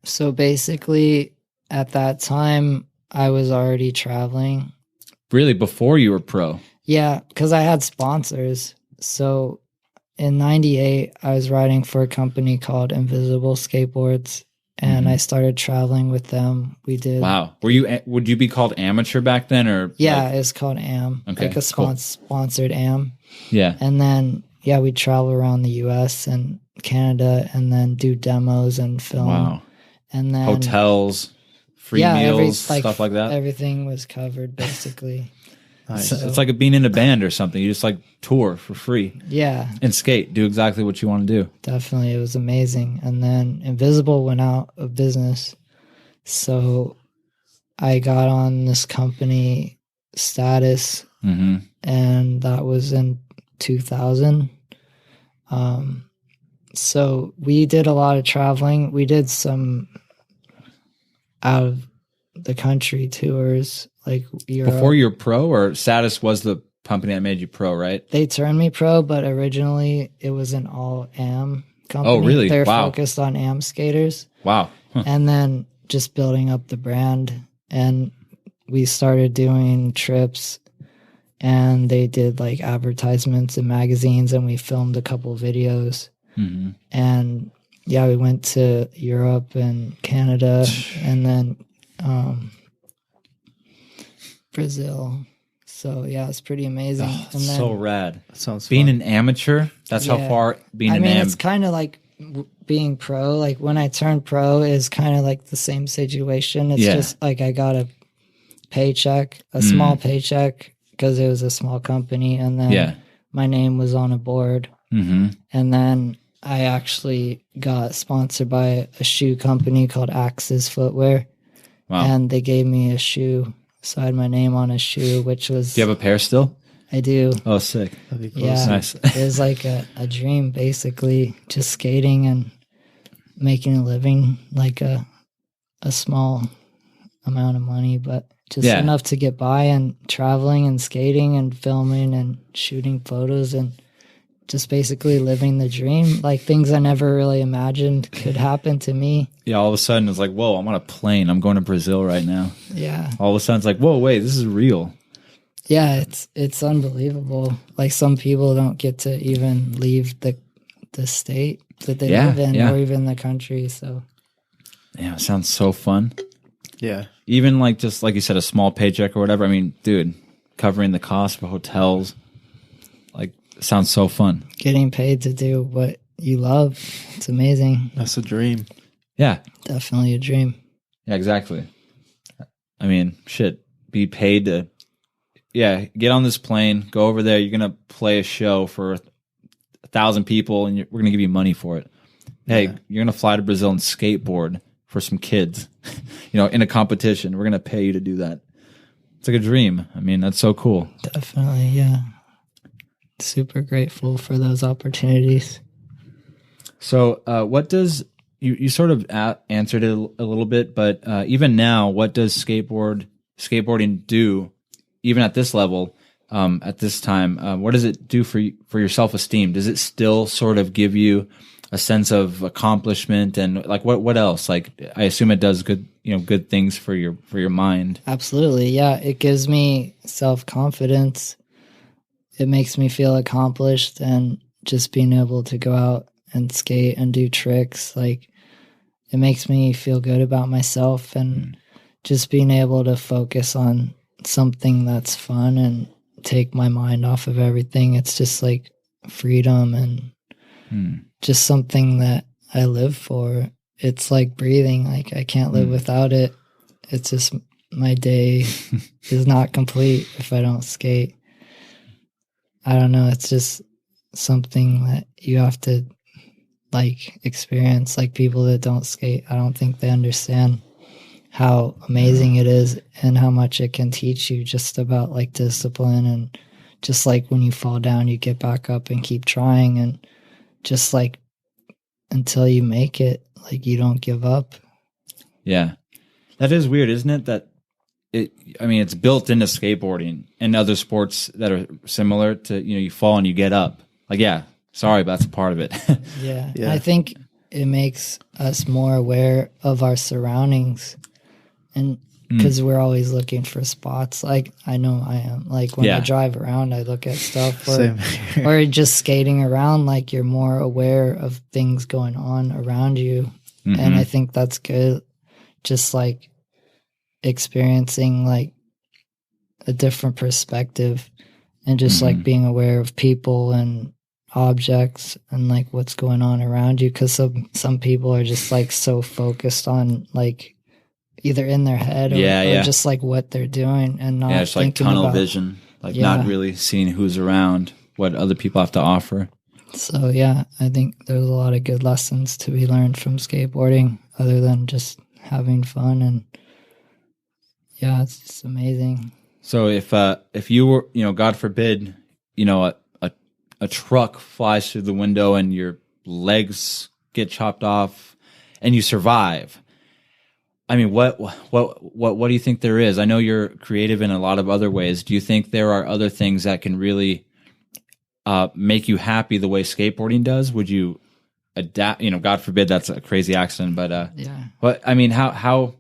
So basically at that time I was already traveling. Really? Before you were pro? Yeah, because I had sponsors. So in 98, I was riding for a company called Invisible Skateboards, and I started traveling with them. We did. Wow. Would you be called amateur back then, or? Yeah, it's called AM. Okay, like a sponsored AM. Yeah. And then we'd travel around the U.S. and Canada, and then do demos and film. Wow. And then hotels. Free meals, stuff like that. Everything was covered basically. Nice. So, it's like being in a band or something. You just like tour for free. Yeah. And skate. Do exactly what you want to do. Definitely. It was amazing. And then Invisible went out of business. So I got on this company Status. And that was in 2000. So we did a lot of traveling. We did some out of the country tours, like Europe. Before you were pro, or Status was the company that made you pro, right? They turned me pro, but originally it was an all AM company. Oh, really? They're wow. focused on AM skaters. Wow. Huh. And then just building up the brand. And we started doing trips, and they did like advertisements in magazines, and we filmed a couple videos. And yeah, we went to Europe and Canada and then Brazil. So yeah, it's pretty amazing. Oh, and then, so rad. That sounds being fun. an amateur, that's how far being an it's kind of like being pro. Like when I turned pro is kind of like the same situation. It's just like I got a paycheck, a small paycheck, because it was a small company, and then my name was on a board. Mm-hmm. And then I actually got sponsored by a shoe company called Axis Footwear. Wow. And they gave me a shoe, so I had my name on a shoe, which was... Do you have a pair still? I do. Oh, sick. That'd be cool. Yeah. Nice. It was like a dream, basically, just skating and making a living, like a small amount of money, but just enough to get by, and traveling and skating and filming and shooting photos and just basically living the dream, like things I never really imagined could happen to me. Yeah, all of a sudden it's like, whoa, I'm on a plane. I'm going to Brazil right now. Yeah. All of a sudden it's like, whoa, wait, this is real. Yeah, it's unbelievable. Like some people don't get to even leave the state that they live in or even the country. So yeah, it sounds so fun. Yeah. Even like just like you said, a small paycheck or whatever. I mean, dude, covering the cost for hotels, like sounds so fun. Getting paid to do what you love, it's amazing. That's a dream. Yeah. Definitely a dream. Yeah, exactly. I mean, shit, be paid to, get on this plane, go over there. You're going to play a show for 1,000 people and we're going to give you money for it. Hey, you're going to fly to Brazil and skateboard for some kids, in a competition. We're going to pay you to do that. It's like a dream. I mean, that's so cool. Definitely, yeah. Super grateful for those opportunities. So what does, you sort of answered it a little bit, but even now, what does skateboarding do, even at this level, at this time? What does it do for your self-esteem? Does it still sort of give you a sense of accomplishment, and like what else? Like I assume it does good things for your mind. Absolutely, yeah. It gives me self-confidence. It makes me feel accomplished, and just being able to go out and skate and do tricks, like it makes me feel good about myself, and just being able to focus on something that's fun and take my mind off of everything. It's just like freedom and just something that I live for. It's like breathing. Like I can't live without it. It's just my day is not complete if I don't skate. I don't know. It's just something that you have to like experience. Like people that don't skate, I don't think they understand how amazing it is and how much it can teach you just about like discipline, and just like when you fall down, you get back up and keep trying, and just like until you make it, like you don't give up. Yeah. That is weird, isn't it? That it's built into skateboarding and other sports that are similar to, you fall and you get up. Like, sorry, but that's a part of it. Yeah. I think it makes us more aware of our surroundings, and because we're always looking for spots. Like I know I am. Like when I drive around, I look at stuff, or just skating around. Like you're more aware of things going on around you, and I think that's good. Just like experiencing like a different perspective, and just like being aware of people and objects and like what's going on around you. Because some people are just like so focused on like either in their head or just like what they're doing, and not it's like tunnel vision, like not really seeing who's around, what other people have to offer. So I think there's a lot of good lessons to be learned from skateboarding, other than just having fun. And it's just amazing. So if you were, God forbid, a truck flies through the window and your legs get chopped off and you survive, I mean, what do you think there is? I know you're creative in a lot of other ways. Do you think there are other things that can really make you happy the way skateboarding does? Would you adapt? God forbid that's a crazy accident, but But I mean, how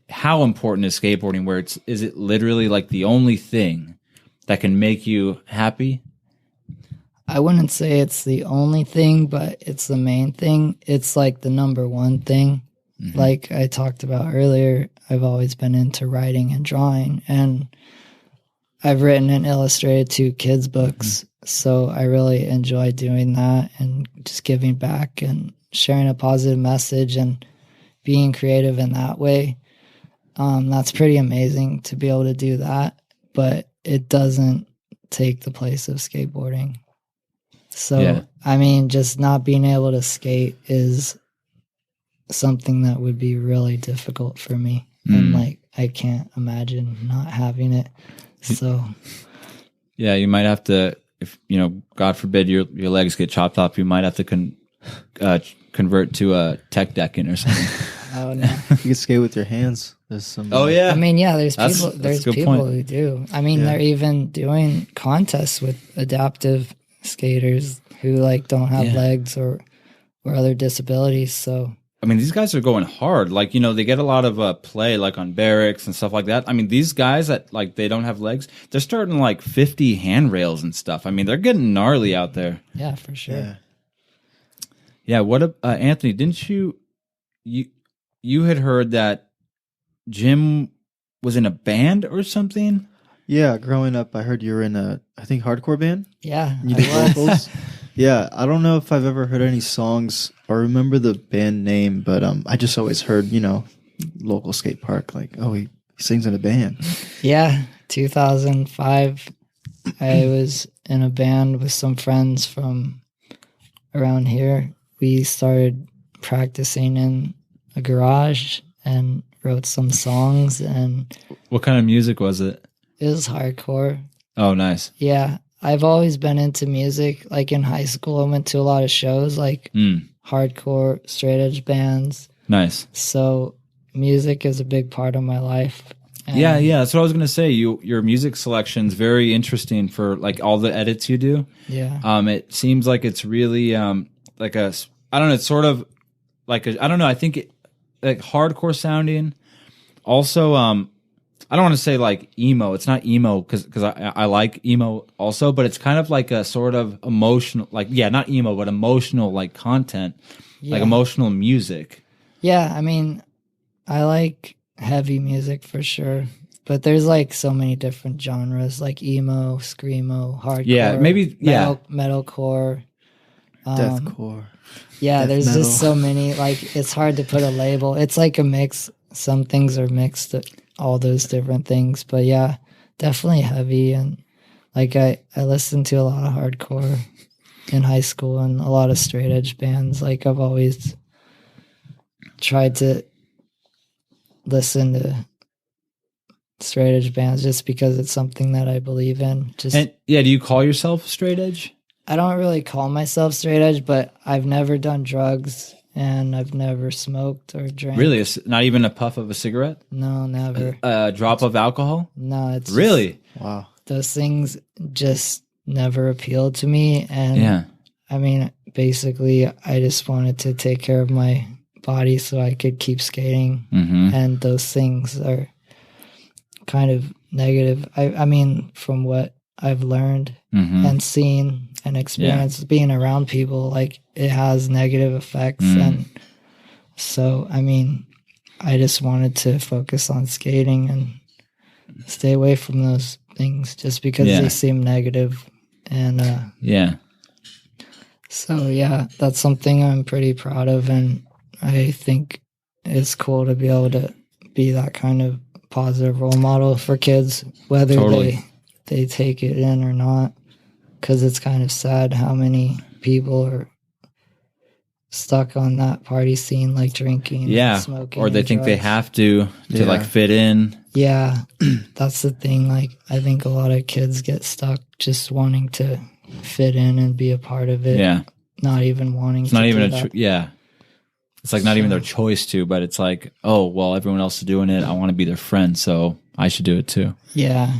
important is skateboarding? Where is it literally like the only thing that can make you happy? I wouldn't say it's the only thing, but it's the main thing. It's like the number one thing. Like I talked about earlier, I've always been into writing and drawing, and I've written and illustrated 2 kids' books. So I really enjoy doing that and just giving back and sharing a positive message and being creative in that way. That's pretty amazing to be able to do that, but it doesn't take the place of skateboarding. So, I mean, just not being able to skate is something that would be really difficult for me. And like, I can't imagine not having it. So, yeah, you might have to, if God forbid your legs get chopped off, you might have to convert to a tech decking or something. oh no. You can skate with your hands. There's some. Oh yeah. I mean, yeah, there's That's people. a There's good people point. who do. I mean, they're even doing contests with adaptive skaters who like don't have legs or other disabilities. So I mean, these guys are going hard. Like, they get a lot of play, like on barracks and stuff like that. I mean, these guys that like they don't have legs, they're starting like 50 handrails and stuff. I mean, they're getting gnarly out there. yeah, for sure. Yeah. What, Anthony? Didn't you had heard that Jim was in a band or something? Yeah, growing up, I heard you were in I think, hardcore band. Yeah, You did vocals. Yeah, I don't know if I've ever heard any songs or remember the band name, but I just always heard, local skate park, like, oh, he sings in a band. Yeah, 2005, I was in a band with some friends from around here. We started practicing in a garage and wrote some songs, and What kind of music was it? it was hardcore. Oh, nice. Yeah, I've always been into music. Like in high school, I went to a lot of shows, like hardcore, straight edge bands. Nice. So music is a big part of my life. And Yeah, that's what I was gonna say. Your music selection's very interesting for like all the edits you do. Yeah. It seems like it's really like I don't know. It's sort of like I don't know. I think like hardcore sounding. Also, I don't want to say like emo. It's not emo because I like emo also, but it's kind of like a sort of emotional, like not emo, but emotional like content, like emotional music. Yeah, I mean, I like heavy music for sure, but there's like so many different genres, like emo, screamo, hardcore. Yeah, maybe metalcore, Deathcore. Yeah, Death there's metal. just so many. Like, it's hard to put a label. It's like a mix. Some things are mixed, all those different things. But yeah, definitely heavy. And like I listened to a lot of hardcore in high school and a lot of straight edge bands. Like, I've always tried to listen to straight edge bands just because it's something that I believe in. And do you call yourself straight edge? I don't really call myself straight edge, but I've never done drugs and I've never smoked or drank. Really? It's not even a puff of a cigarette? No, never. A drop of alcohol? No, it's really? Wow. Those things just never appealed to me. And I mean, basically, I just wanted to take care of my body so I could keep skating. Mm-hmm. And those things are kind of negative. I mean, from what I've learned and seen and experienced being around people, like, it has negative effects. And so, I mean, I just wanted to focus on skating and stay away from those things just because they seem negative. And so yeah, that's something I'm pretty proud of, and I think it's cool to be able to be that kind of positive role model for kids, whether they take it in or not, because it's kind of sad how many people are stuck on that party scene, like drinking, smoking, or they think they have to like fit in. Yeah, that's the thing. Like, I think a lot of kids get stuck just wanting to fit in and be a part of it. Yeah, not even wanting. It's not even it's like not even their choice to, but it's like, oh well, everyone else is doing it. I want to be their friend, so I should do it too. Yeah,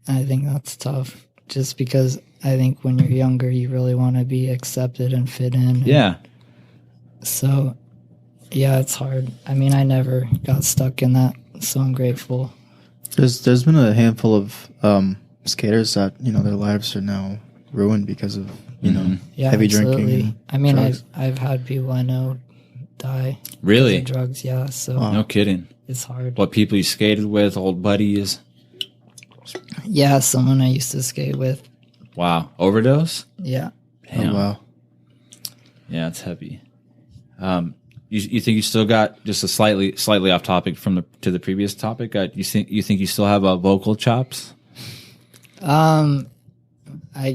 I think that's tough. Just because I think when you're younger, you really want to be accepted and fit in. Yeah. So, yeah, it's hard. I mean, I never got stuck in that, so I'm grateful. There's been a handful of skaters that, their lives are now ruined because of, heavy drinking. I mean, I've had people I know die. Really? Because of drugs, yeah. So no kidding. It's hard. What, people you skated with, old buddies? Yeah, someone I used to skate with. Wow. Overdose? Yeah. Damn. Oh, wow. Yeah, it's heavy. You think you still got, just a slightly off topic to the previous topic? You think you still have vocal chops? I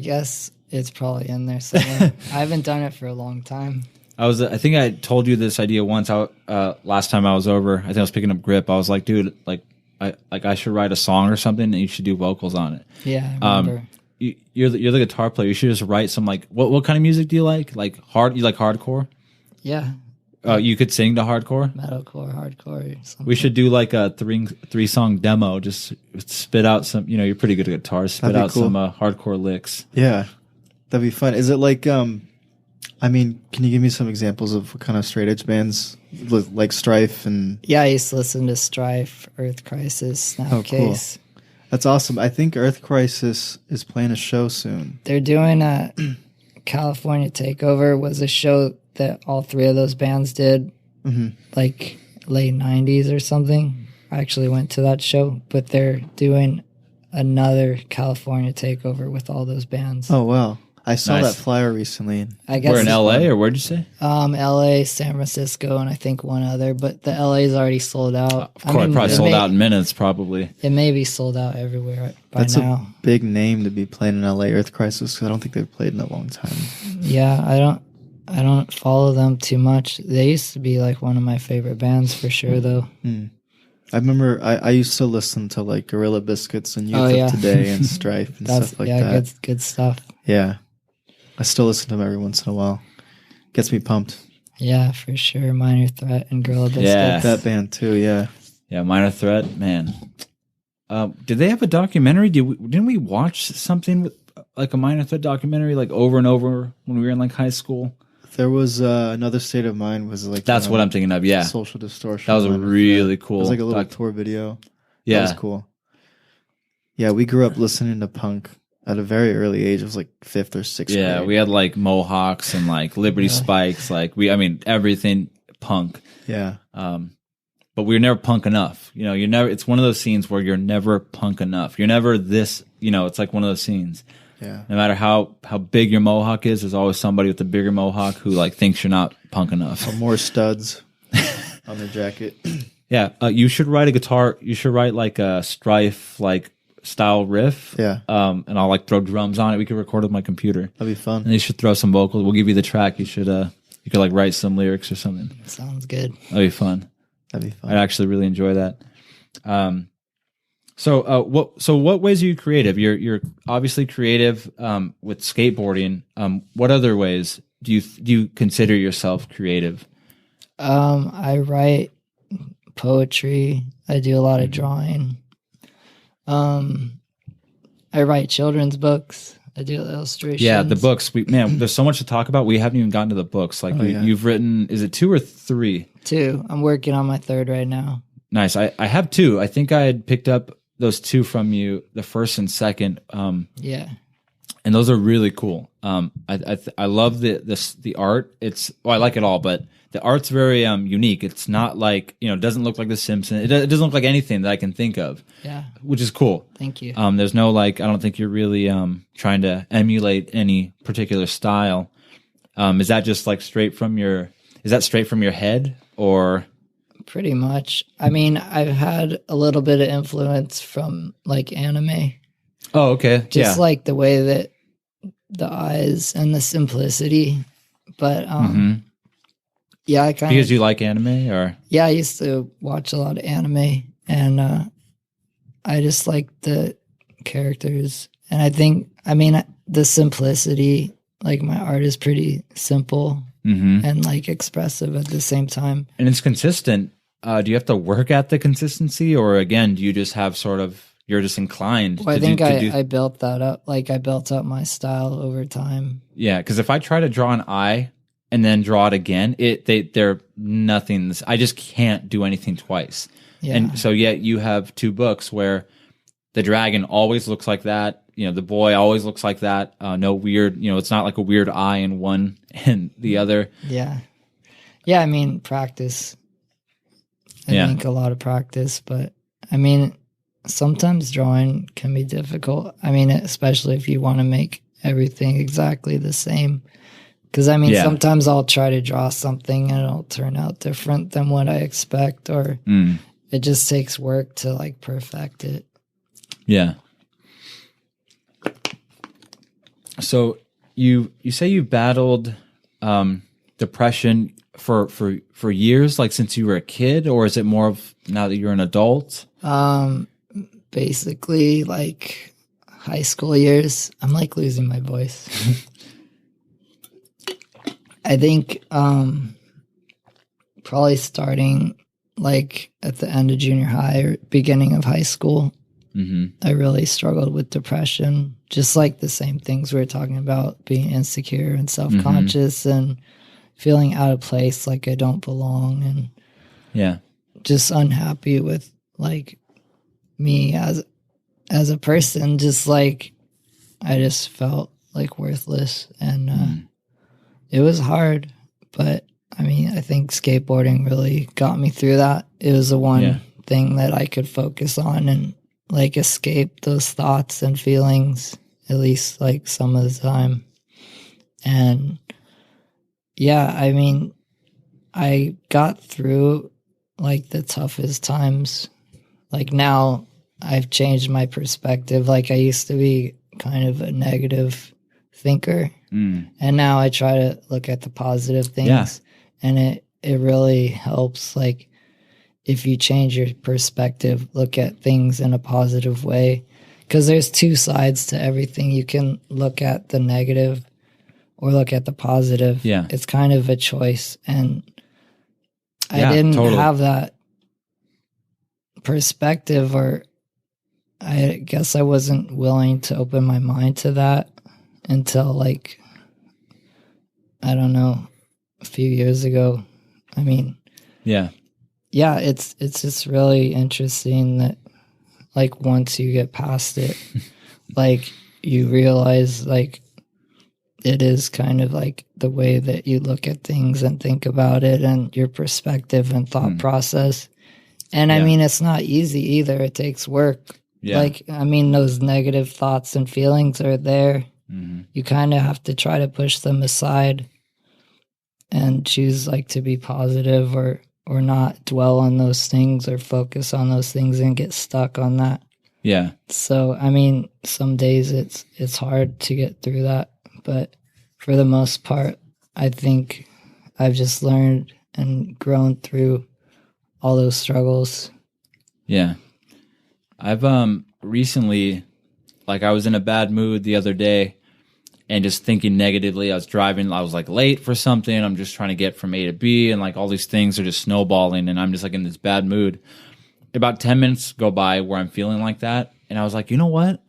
guess It's probably in there somewhere. I haven't done it for a long time. I think I told you this idea once. Last time I was over, I think I was picking up grip. I was like, dude, I should write a song or something, and you should do vocals on it. Yeah, I remember. You're the guitar player. You should just write some like what kind of music do you like? Like you like hardcore? Yeah. You could sing to hardcore? Metalcore, hardcore, or something. We should do like a three song demo. Just spit out some. You're pretty good at guitar. Spit out cool. Some hardcore licks. Yeah, that'd be fun. Is it like I mean, can you give me some examples of what kind of straight edge bands like Strife and? Yeah, I used to listen to Strife, Earth Crisis, Snapcase. Cool. That's awesome. I think Earth Crisis is playing a show soon. They're doing a California Takeover. Was a show that all three of those bands did, like late 90s or something. I actually went to that show, but they're doing another California Takeover with all those bands. Oh, wow. I saw that flyer recently. I guess we're in LA, or where'd you say? LA, San Francisco, and I think one other, but the LA is already sold out. Of course, probably sold out in minutes, probably. It may be sold out everywhere by That's now. A big name to be playing in LA, Earth Crisis, because I don't think they've played in a long time. Yeah, I don't follow them too much. They used to be like one of my favorite bands for sure, though. I remember I used to listen to like Gorilla Biscuits and Youth of Today and Strife and stuff like that. Yeah, good stuff. Yeah. I still listen to them every once in a while. Gets me pumped. Yeah, for sure. Minor Threat and Gorilla Biscuits. Yeah. That band too, yeah. Yeah, Minor Threat, man. Did they have a documentary? Didn't we watch something with like a Minor Threat documentary like over and over when we were in like high school? There was Another State of Mind was like that's what I'm thinking of. Yeah, Social Distortion. That was a really cool. It was like a little tour video. Yeah, that was cool. Yeah, we grew up listening to punk at a very early age. It was like 5th or 6th grade. Yeah, we had like Mohawks and like Liberty Spikes. Like everything punk. Yeah. But we were never punk enough. You're never. It's one of those scenes where you're never punk enough. You're never this. It's like one of those scenes. Yeah. No matter how big your mohawk is, there's always somebody with a bigger mohawk who like thinks you're not punk enough. Or more studs on their jacket. Yeah, you should write a guitar. You should write like a Strife like style riff. Yeah. And I'll like throw drums on it. We could record with my computer. That'd be fun. And you should throw some vocals. We'll give you the track. You could like write some lyrics or something. Sounds good. That'd be fun. I'd actually really enjoy that. So what ways are you creative? You're obviously creative with skateboarding. What other ways do you consider yourself creative? I write poetry. I do a lot of drawing. I write children's books. I do illustrations. Yeah, the books. There's so much to talk about. We haven't even gotten to the books. Like you've written, is it 2 or 3? 2. I'm working on my 3rd right now. Nice. I have 2. I think I had picked up those 2 from you, the 1st and 2nd. Yeah. And those are really cool. I love the art. I like it all, but the art's very unique. It's not like, it doesn't look like The Simpsons. It doesn't look like anything that I can think of. Yeah. Which is cool. Thank you. There's no I don't think you're really trying to emulate any particular style. Is that just like straight from your head or? Pretty much. I mean, I've had a little bit of influence from like anime. Oh, okay. Just like the way that the eyes and the simplicity. But yeah, I kind of. Because you like anime or? Yeah, I used to watch a lot of anime and I just like the characters. And I think, the simplicity, like my art is pretty simple and like expressive at the same time. And it's consistent. Do you have to work at the consistency or again, do you just have sort of, you're just inclined? Well, I think I built that up. Like I built up my style over time. Yeah. Cause if I try to draw an eye and then draw it again, they're nothing. I just can't do anything twice. Yeah. And so yet you have 2 books where the dragon always looks like that. The boy always looks like that. No weird, it's not like a weird eye in one and the other. Yeah. Yeah. Practice. I think a lot of practice, but sometimes drawing can be difficult. Especially if you want to make everything exactly the same. Because sometimes I'll try to draw something and it'll turn out different than what I expect, or it just takes work to like perfect it. Yeah. So you say you battled depression for years, like since you were a kid, or is it more of now that you're an adult? Basically like high school years. I'm like losing my voice. I think probably starting like at the end of junior high or beginning of high school. I really struggled with depression, just like the same things we were talking about, being insecure and self-conscious and feeling out of place, like I don't belong, and just unhappy with like me as a person. Just like I just felt like worthless, and it was hard, but I mean, I think skateboarding really got me through that. It was the one thing that I could focus on and like escape those thoughts and feelings, at least like some of the time. And yeah, I mean, I got through like the toughest times. Like now I've changed my perspective. Like I used to be kind of a negative thinker, and now I try to look at the positive things, and it really helps. Like if you change your perspective, look at things in a positive way, because there's two sides to everything. You can look at the negative or look at the positive. It's kind of a choice, and I didn't have that perspective, or I guess I wasn't willing to open my mind to that until like, I don't know, a few years ago. I mean, it's just really interesting that like once you get past it, like you realize like it is kind of like the way that you look at things and think about it, and your perspective and thought process. And I mean, it's not easy either. It takes work. Like, I mean, those negative thoughts and feelings are there. You kind of have to try to push them aside and choose like to be positive, or not dwell on those things or focus on those things and get stuck on that. So, I mean, some days it's hard to get through that, but for the most part, I think I've just learned and grown through all those struggles. I've recently, like I was in a bad mood the other day and just thinking negatively. I was driving, I was like late for something. I'm just trying to get from A to B, and like all these things are just snowballing, and I'm just like in this bad mood. About 10 minutes go by where I'm feeling like that, and I was like, you know what?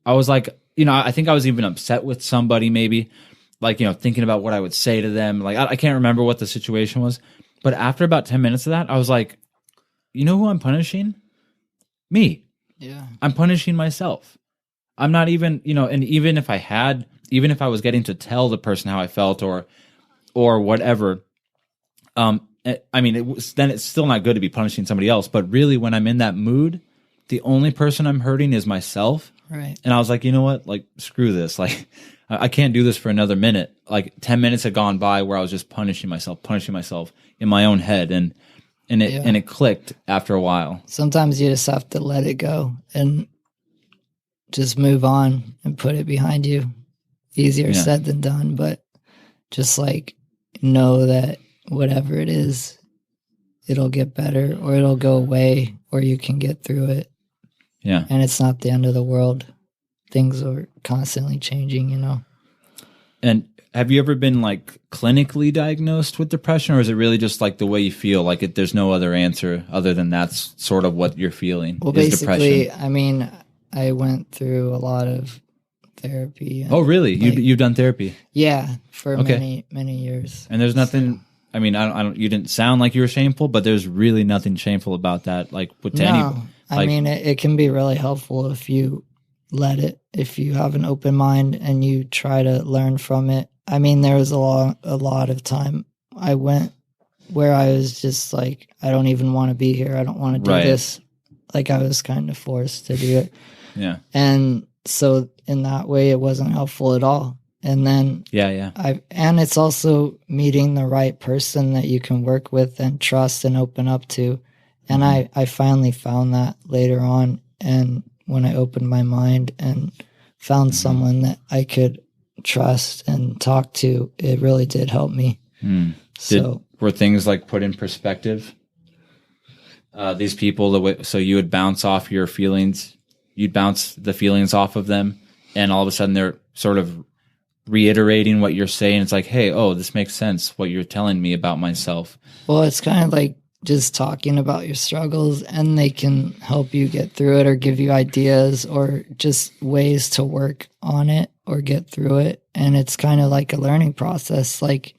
I was like, you know, I think I was even upset with somebody, maybe, like, you know, thinking about what I would say to them. Like, I can't remember what the situation was, but after about 10 minutes of that, I was like, you know who I'm punishing? Me. I'm punishing myself. I'm not even, you know, and even if I was getting to tell the person how I felt or whatever, I mean, then it's still not good to be punishing somebody else. But really, when I'm in that mood, the only person I'm hurting is myself. Right. And I was like, you know what? Like, screw this. Like, I can't do this for another minute. Like 10 minutes had gone by where I was just punishing myself in my own head. And it clicked after a while. Sometimes you just have to let it go and just move on and put it behind you. Easier said than done, but just like know that whatever it is, it'll get better, or it'll go away, or you can get through it. And it's not the end of the world. Things are constantly changing, you know. And have you ever been like clinically diagnosed with depression, or is it really just like the way you feel? Like there's no other answer other than that's sort of what you're feeling. Well, basically, depression. I mean, I went through a lot of therapy. Oh, really? Like, you've done therapy? Yeah, for many years. And there's nothing. I mean, I don't. You didn't sound like you were shameful, but there's really nothing shameful about that. Like with any. I mean, it can be really helpful if you let it. If you have an open mind and you try to learn from it. I mean, there was a lot of time I went where I was just like, I don't even want to be here. I don't want to do this. Like I was kind of forced to do it. And so in that way, it wasn't helpful at all. And then and it's also meeting the right person that you can work with and trust and open up to. And I finally found that later on. And when I opened my mind and found someone that I could trust and talk to, it really did help me. Were things like put in perspective? These people, so you would bounce off your feelings, you'd bounce the feelings off of them, and all of a sudden they're sort of reiterating what you're saying. It's like, hey, oh, this makes sense, what you're telling me about myself. Well, it's kind of like just talking about your struggles, and they can help you get through it or give you ideas or just ways to work on it or get through it. And it's kind of like a learning process. Like,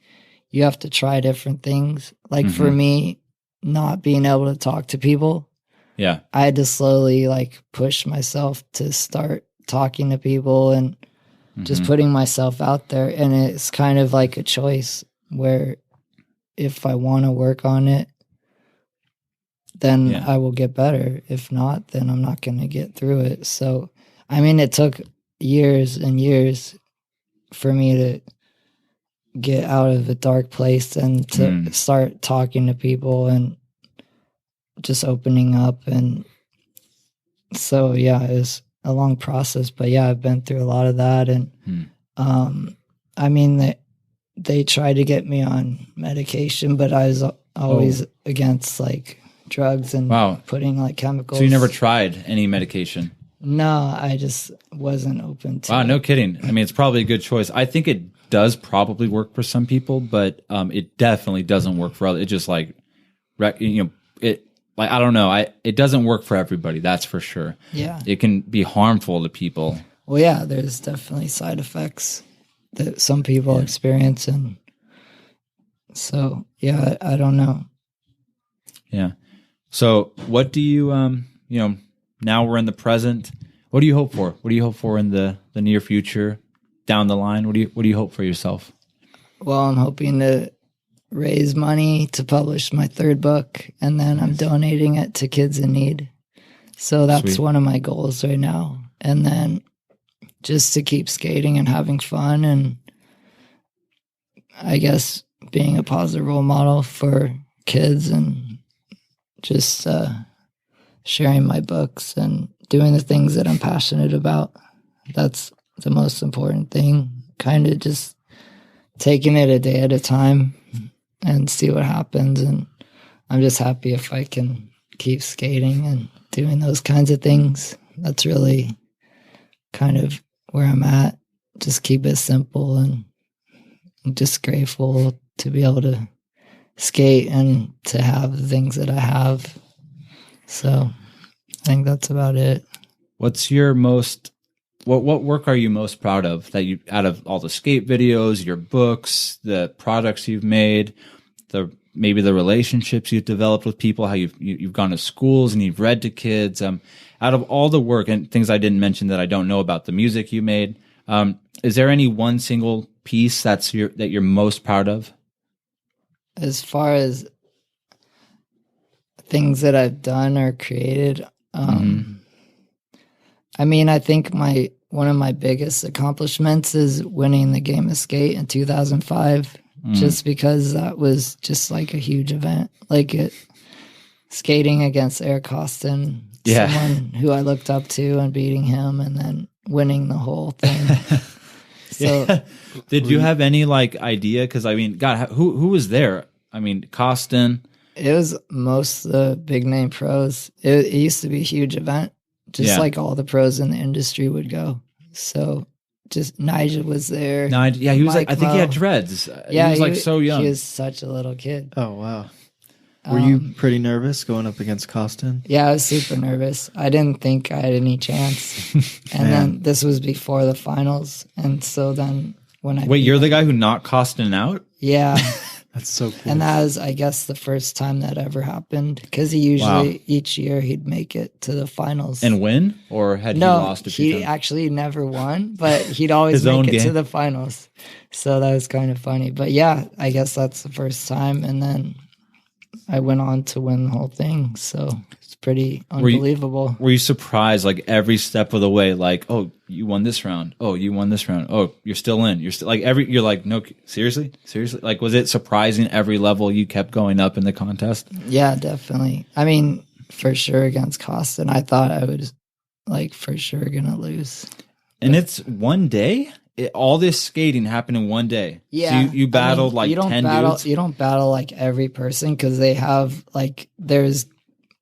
you have to try different things. Like for me, not being able to talk to people, I had to slowly like push myself to start talking to people and just putting myself out there. And it's kind of like a choice where if I want to work on it, then I will get better. If not, then I'm not going to get through it. So, I mean, it took years and years for me to get out of a dark place and to start talking to people and just opening up. And so, it was a long process, but I've been through a lot of that. And, I mean, they tried to get me on medication, but I was always against like drugs and putting like chemicals. So you never tried any medication? No, I just wasn't open to it. Wow, no kidding. I mean, it's probably a good choice. I think it does probably work for some people, but it definitely doesn't work for others. It just like, it like, I don't know. It doesn't work for everybody. That's for sure. Yeah. It can be harmful to people. Well, there's definitely side effects that some people experience. And so, I don't know. Yeah. So what do you, now we're in the present. What do you hope for? What do you hope for in the near future, down the line? What do you hope for yourself? Well, I'm hoping to raise money to publish my third book, and then I'm donating it to kids in need. So that's one of my goals right now. And then just to keep skating and having fun, and I guess being a positive role model for kids, and just sharing my books and doing the things that I'm passionate about. That's the most important thing. Kind of just taking it a day at a time and see what happens. And I'm just happy if I can keep skating and doing those kinds of things. That's really kind of where I'm at. Just keep it simple, and I'm just grateful to be able to skate and to have the things that I have. So I think that's about it. What's your what work are you most proud of, that you, out of all the skate videos, your books, the products you've made, maybe the relationships you've developed with people, how you've gone to schools and you've read to kids, out of all the work and things I didn't mention that I don't know about, the music you made, is there any one single piece that you're most proud of? As far as things that I've done or created, I mean, I think one of my biggest accomplishments is winning the Game of Skate in 2005, just because that was just like a huge event. Like skating against Eric Costin, someone who I looked up to, and beating him and then winning the whole thing. So, did you have any like idea? Because I mean, God, who was there? I mean, Costin. It was most of the big name pros. It used to be a huge event, just like all the pros in the industry would go. So just Nigel was there. He was like, I think he had dreads. He was like so young. He was such a little kid. Oh, wow. Were you pretty nervous going up against Costin? Yeah, I was super nervous. I didn't think I had any chance. And then this was before the finals. And so then when I... Wait, you're the guy who knocked Costin out? Yeah. That's so cool. And that was, I guess, the first time that ever happened. Because he usually, each year, he'd make it to the finals. And win? Or had he lost a few times? He actually never won, but he'd always make it to the finals. So that was kind of funny. But yeah, I guess that's the first time. And then I went on to win the whole thing. So it's pretty unbelievable. Were you surprised, like, every step of the way? Like, oh, you won this round. Oh, you won this round. Oh, you're still in. You're still like you're like, no, seriously? Like, was it surprising every level you kept going up in the contest? Yeah, definitely. I mean, for sure against Costin, I thought I was like for sure gonna lose. And it's one day? all this skating happened in one day. Yeah. So you battled you don't 10 battle, dudes? You don't battle like every person because they have like, there's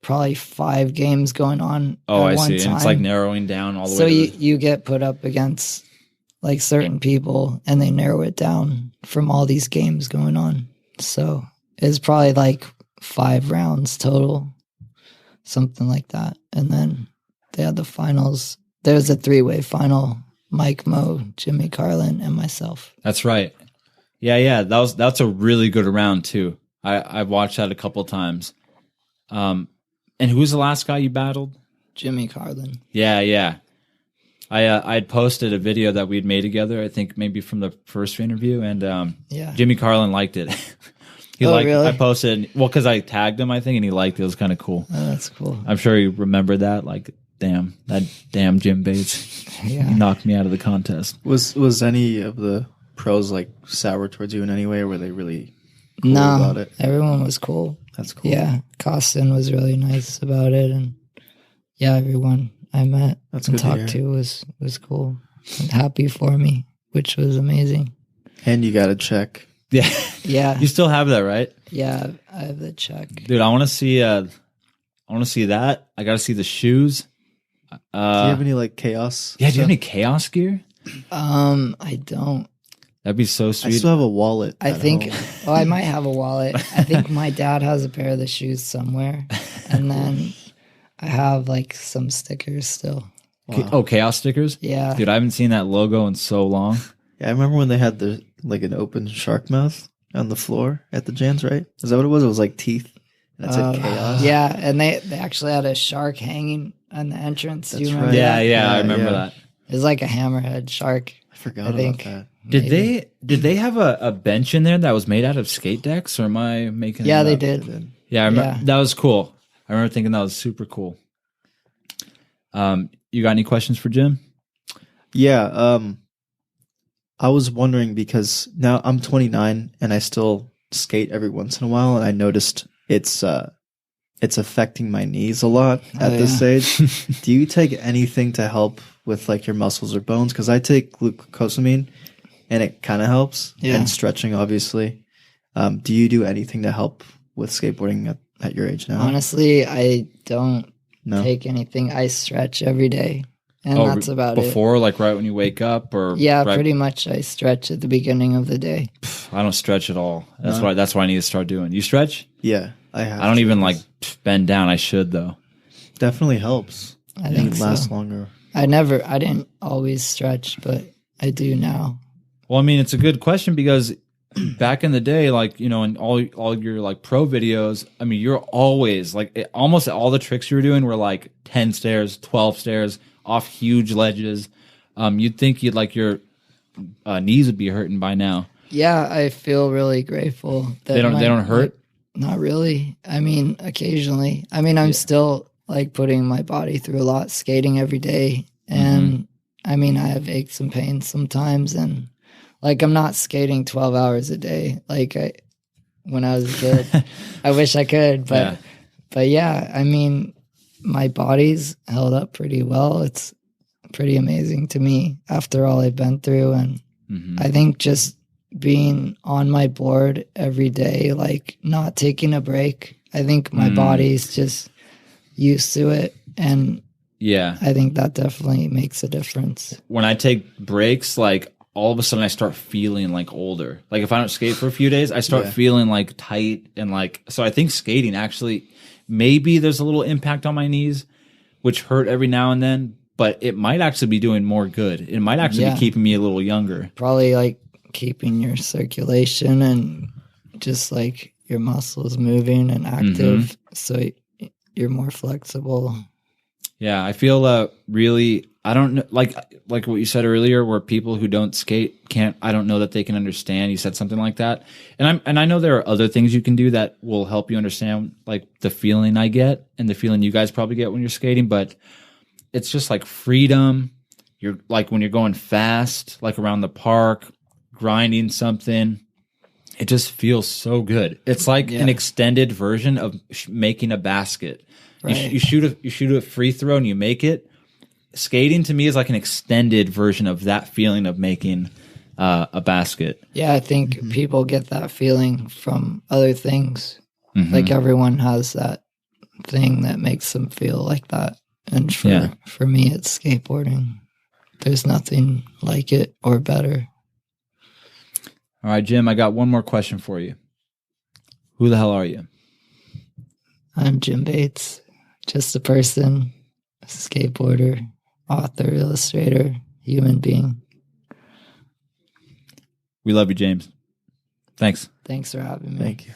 probably 5 games going on Oh, at I one see. time. And it's like narrowing down all the So way to you get put up against like certain people and they narrow it down from all these games going on. So it's probably like 5 rounds total, something like that. And then they had the finals. There's a 3-way final: Mike, Mo, Jimmy Carlin, and myself. That's right. Yeah. That's a really good round too. I've watched that a couple times. And who was the last guy you battled? Jimmy Carlin. Yeah. I had posted a video that we'd made together, I think maybe from the first interview, and Jimmy Carlin liked it. Really? I posted, well, because I tagged him, I think, and he liked it. It was kind of cool. Oh, that's cool. I'm sure he remembered that. Like, that damn Jim Bates. Yeah. He knocked me out of the contest. Was any of the pros like sour towards you in any way, or were they really cool about it? Everyone was cool. That's cool. Yeah, Costin was really nice about it, and everyone I met and talked to was cool and happy for me, which was amazing. And you got a check. Yeah. Yeah. You still have that, right? Yeah, I have the check. Dude, I want to see that. I got to see the shoes. Do you have any like chaos? Yeah, do you have any chaos gear? I don't. That'd be so I sweet. still have a wallet. I think home. I might have a wallet. I think my dad has a pair of the shoes somewhere. And then I have like some stickers still. Wow. Oh, chaos stickers? Yeah. Dude, I haven't seen that logo in so long. Yeah, I remember when they had the like an open shark mouth on the floor at the Jans, right? Is that what it was? It was like teeth. And it said chaos. Yeah, and they actually had a shark hanging on the entrance. Do you That's remember right. Yeah, that? I remember that. It was like a hammerhead shark. I forgot I think. about that. Maybe. Did they have a bench in there that was made out of skate decks, or am I making Yeah, it they up? did. Yeah, I remember, Yeah. that was cool. I remember thinking that was super cool. You got any questions for Jim? Yeah, I was wondering because now I'm 29 and I still skate every once in a while, and I noticed it's affecting my knees a lot at this stage. Do you take anything to help with like your muscles or bones? Because I take glucosamine, and it kind of helps. Yeah. And stretching, obviously. Do you do anything to help with skateboarding at your age now? Honestly, I don't No. take anything. I stretch every day, and that's about before, like right when you wake up, or it. Yeah, right, pretty much. I stretch at the beginning of the day. I don't stretch at all. That's what I need to start doing. You stretch? Yeah, I have. I don't to. even like bend down. I should though. Definitely helps. I think it so. lasts longer. I didn't always stretch, but I do now. Well, I mean, it's a good question because back in the day, like, you know, in all your like pro videos, I mean, you're always like almost all the tricks you were doing were like 10 stairs, 12 stairs off huge ledges. You'd think your knees would be hurting by now. Yeah, I feel really grateful that They don't hurt? Not really. I mean, occasionally. I mean, I'm still like putting my body through a lot, skating every day, and I mean, I have aches and pains sometimes, and like I'm not skating 12 hours a day like when I was a kid. I wish I could, but yeah, I mean, my body's held up pretty well. It's pretty amazing to me after all I've been through, and I think just being on my board every day, like not taking a break, I think my body's just used to it, and I think that definitely makes a difference. When I take breaks, like all of a sudden I start feeling like older. Like if I don't skate for a few days, I start feeling like tight, and like, so I think skating actually, maybe there's a little impact on my knees, which hurt every now and then, but it might actually be doing more good. It might actually be keeping me a little younger. Probably like keeping your circulation and just like your muscles moving and active, so you're more flexible. Yeah, I feel really, I don't know, like what you said earlier, where people who don't skate I don't know that they can understand. You said something like that, and I know there are other things you can do that will help you understand, like the feeling I get and the feeling you guys probably get when you're skating. But it's just like freedom. You're like when you're going fast, like around the park, grinding something. It just feels so good. It's like an extended version of making a basket. Right. You shoot a free throw and you make it. skating to me is like an extended version of that feeling of making a basket. Yeah, I think people get that feeling from other things. Like everyone has that thing that makes them feel like that. And for me, it's skateboarding. There's nothing like it or better. All right, Jim, I got one more question for you. Who the hell are you? I'm Jim Bates, just a person, a skateboarder, author, illustrator, human being. We love you, James. Thanks. Thanks for having me. Thank you.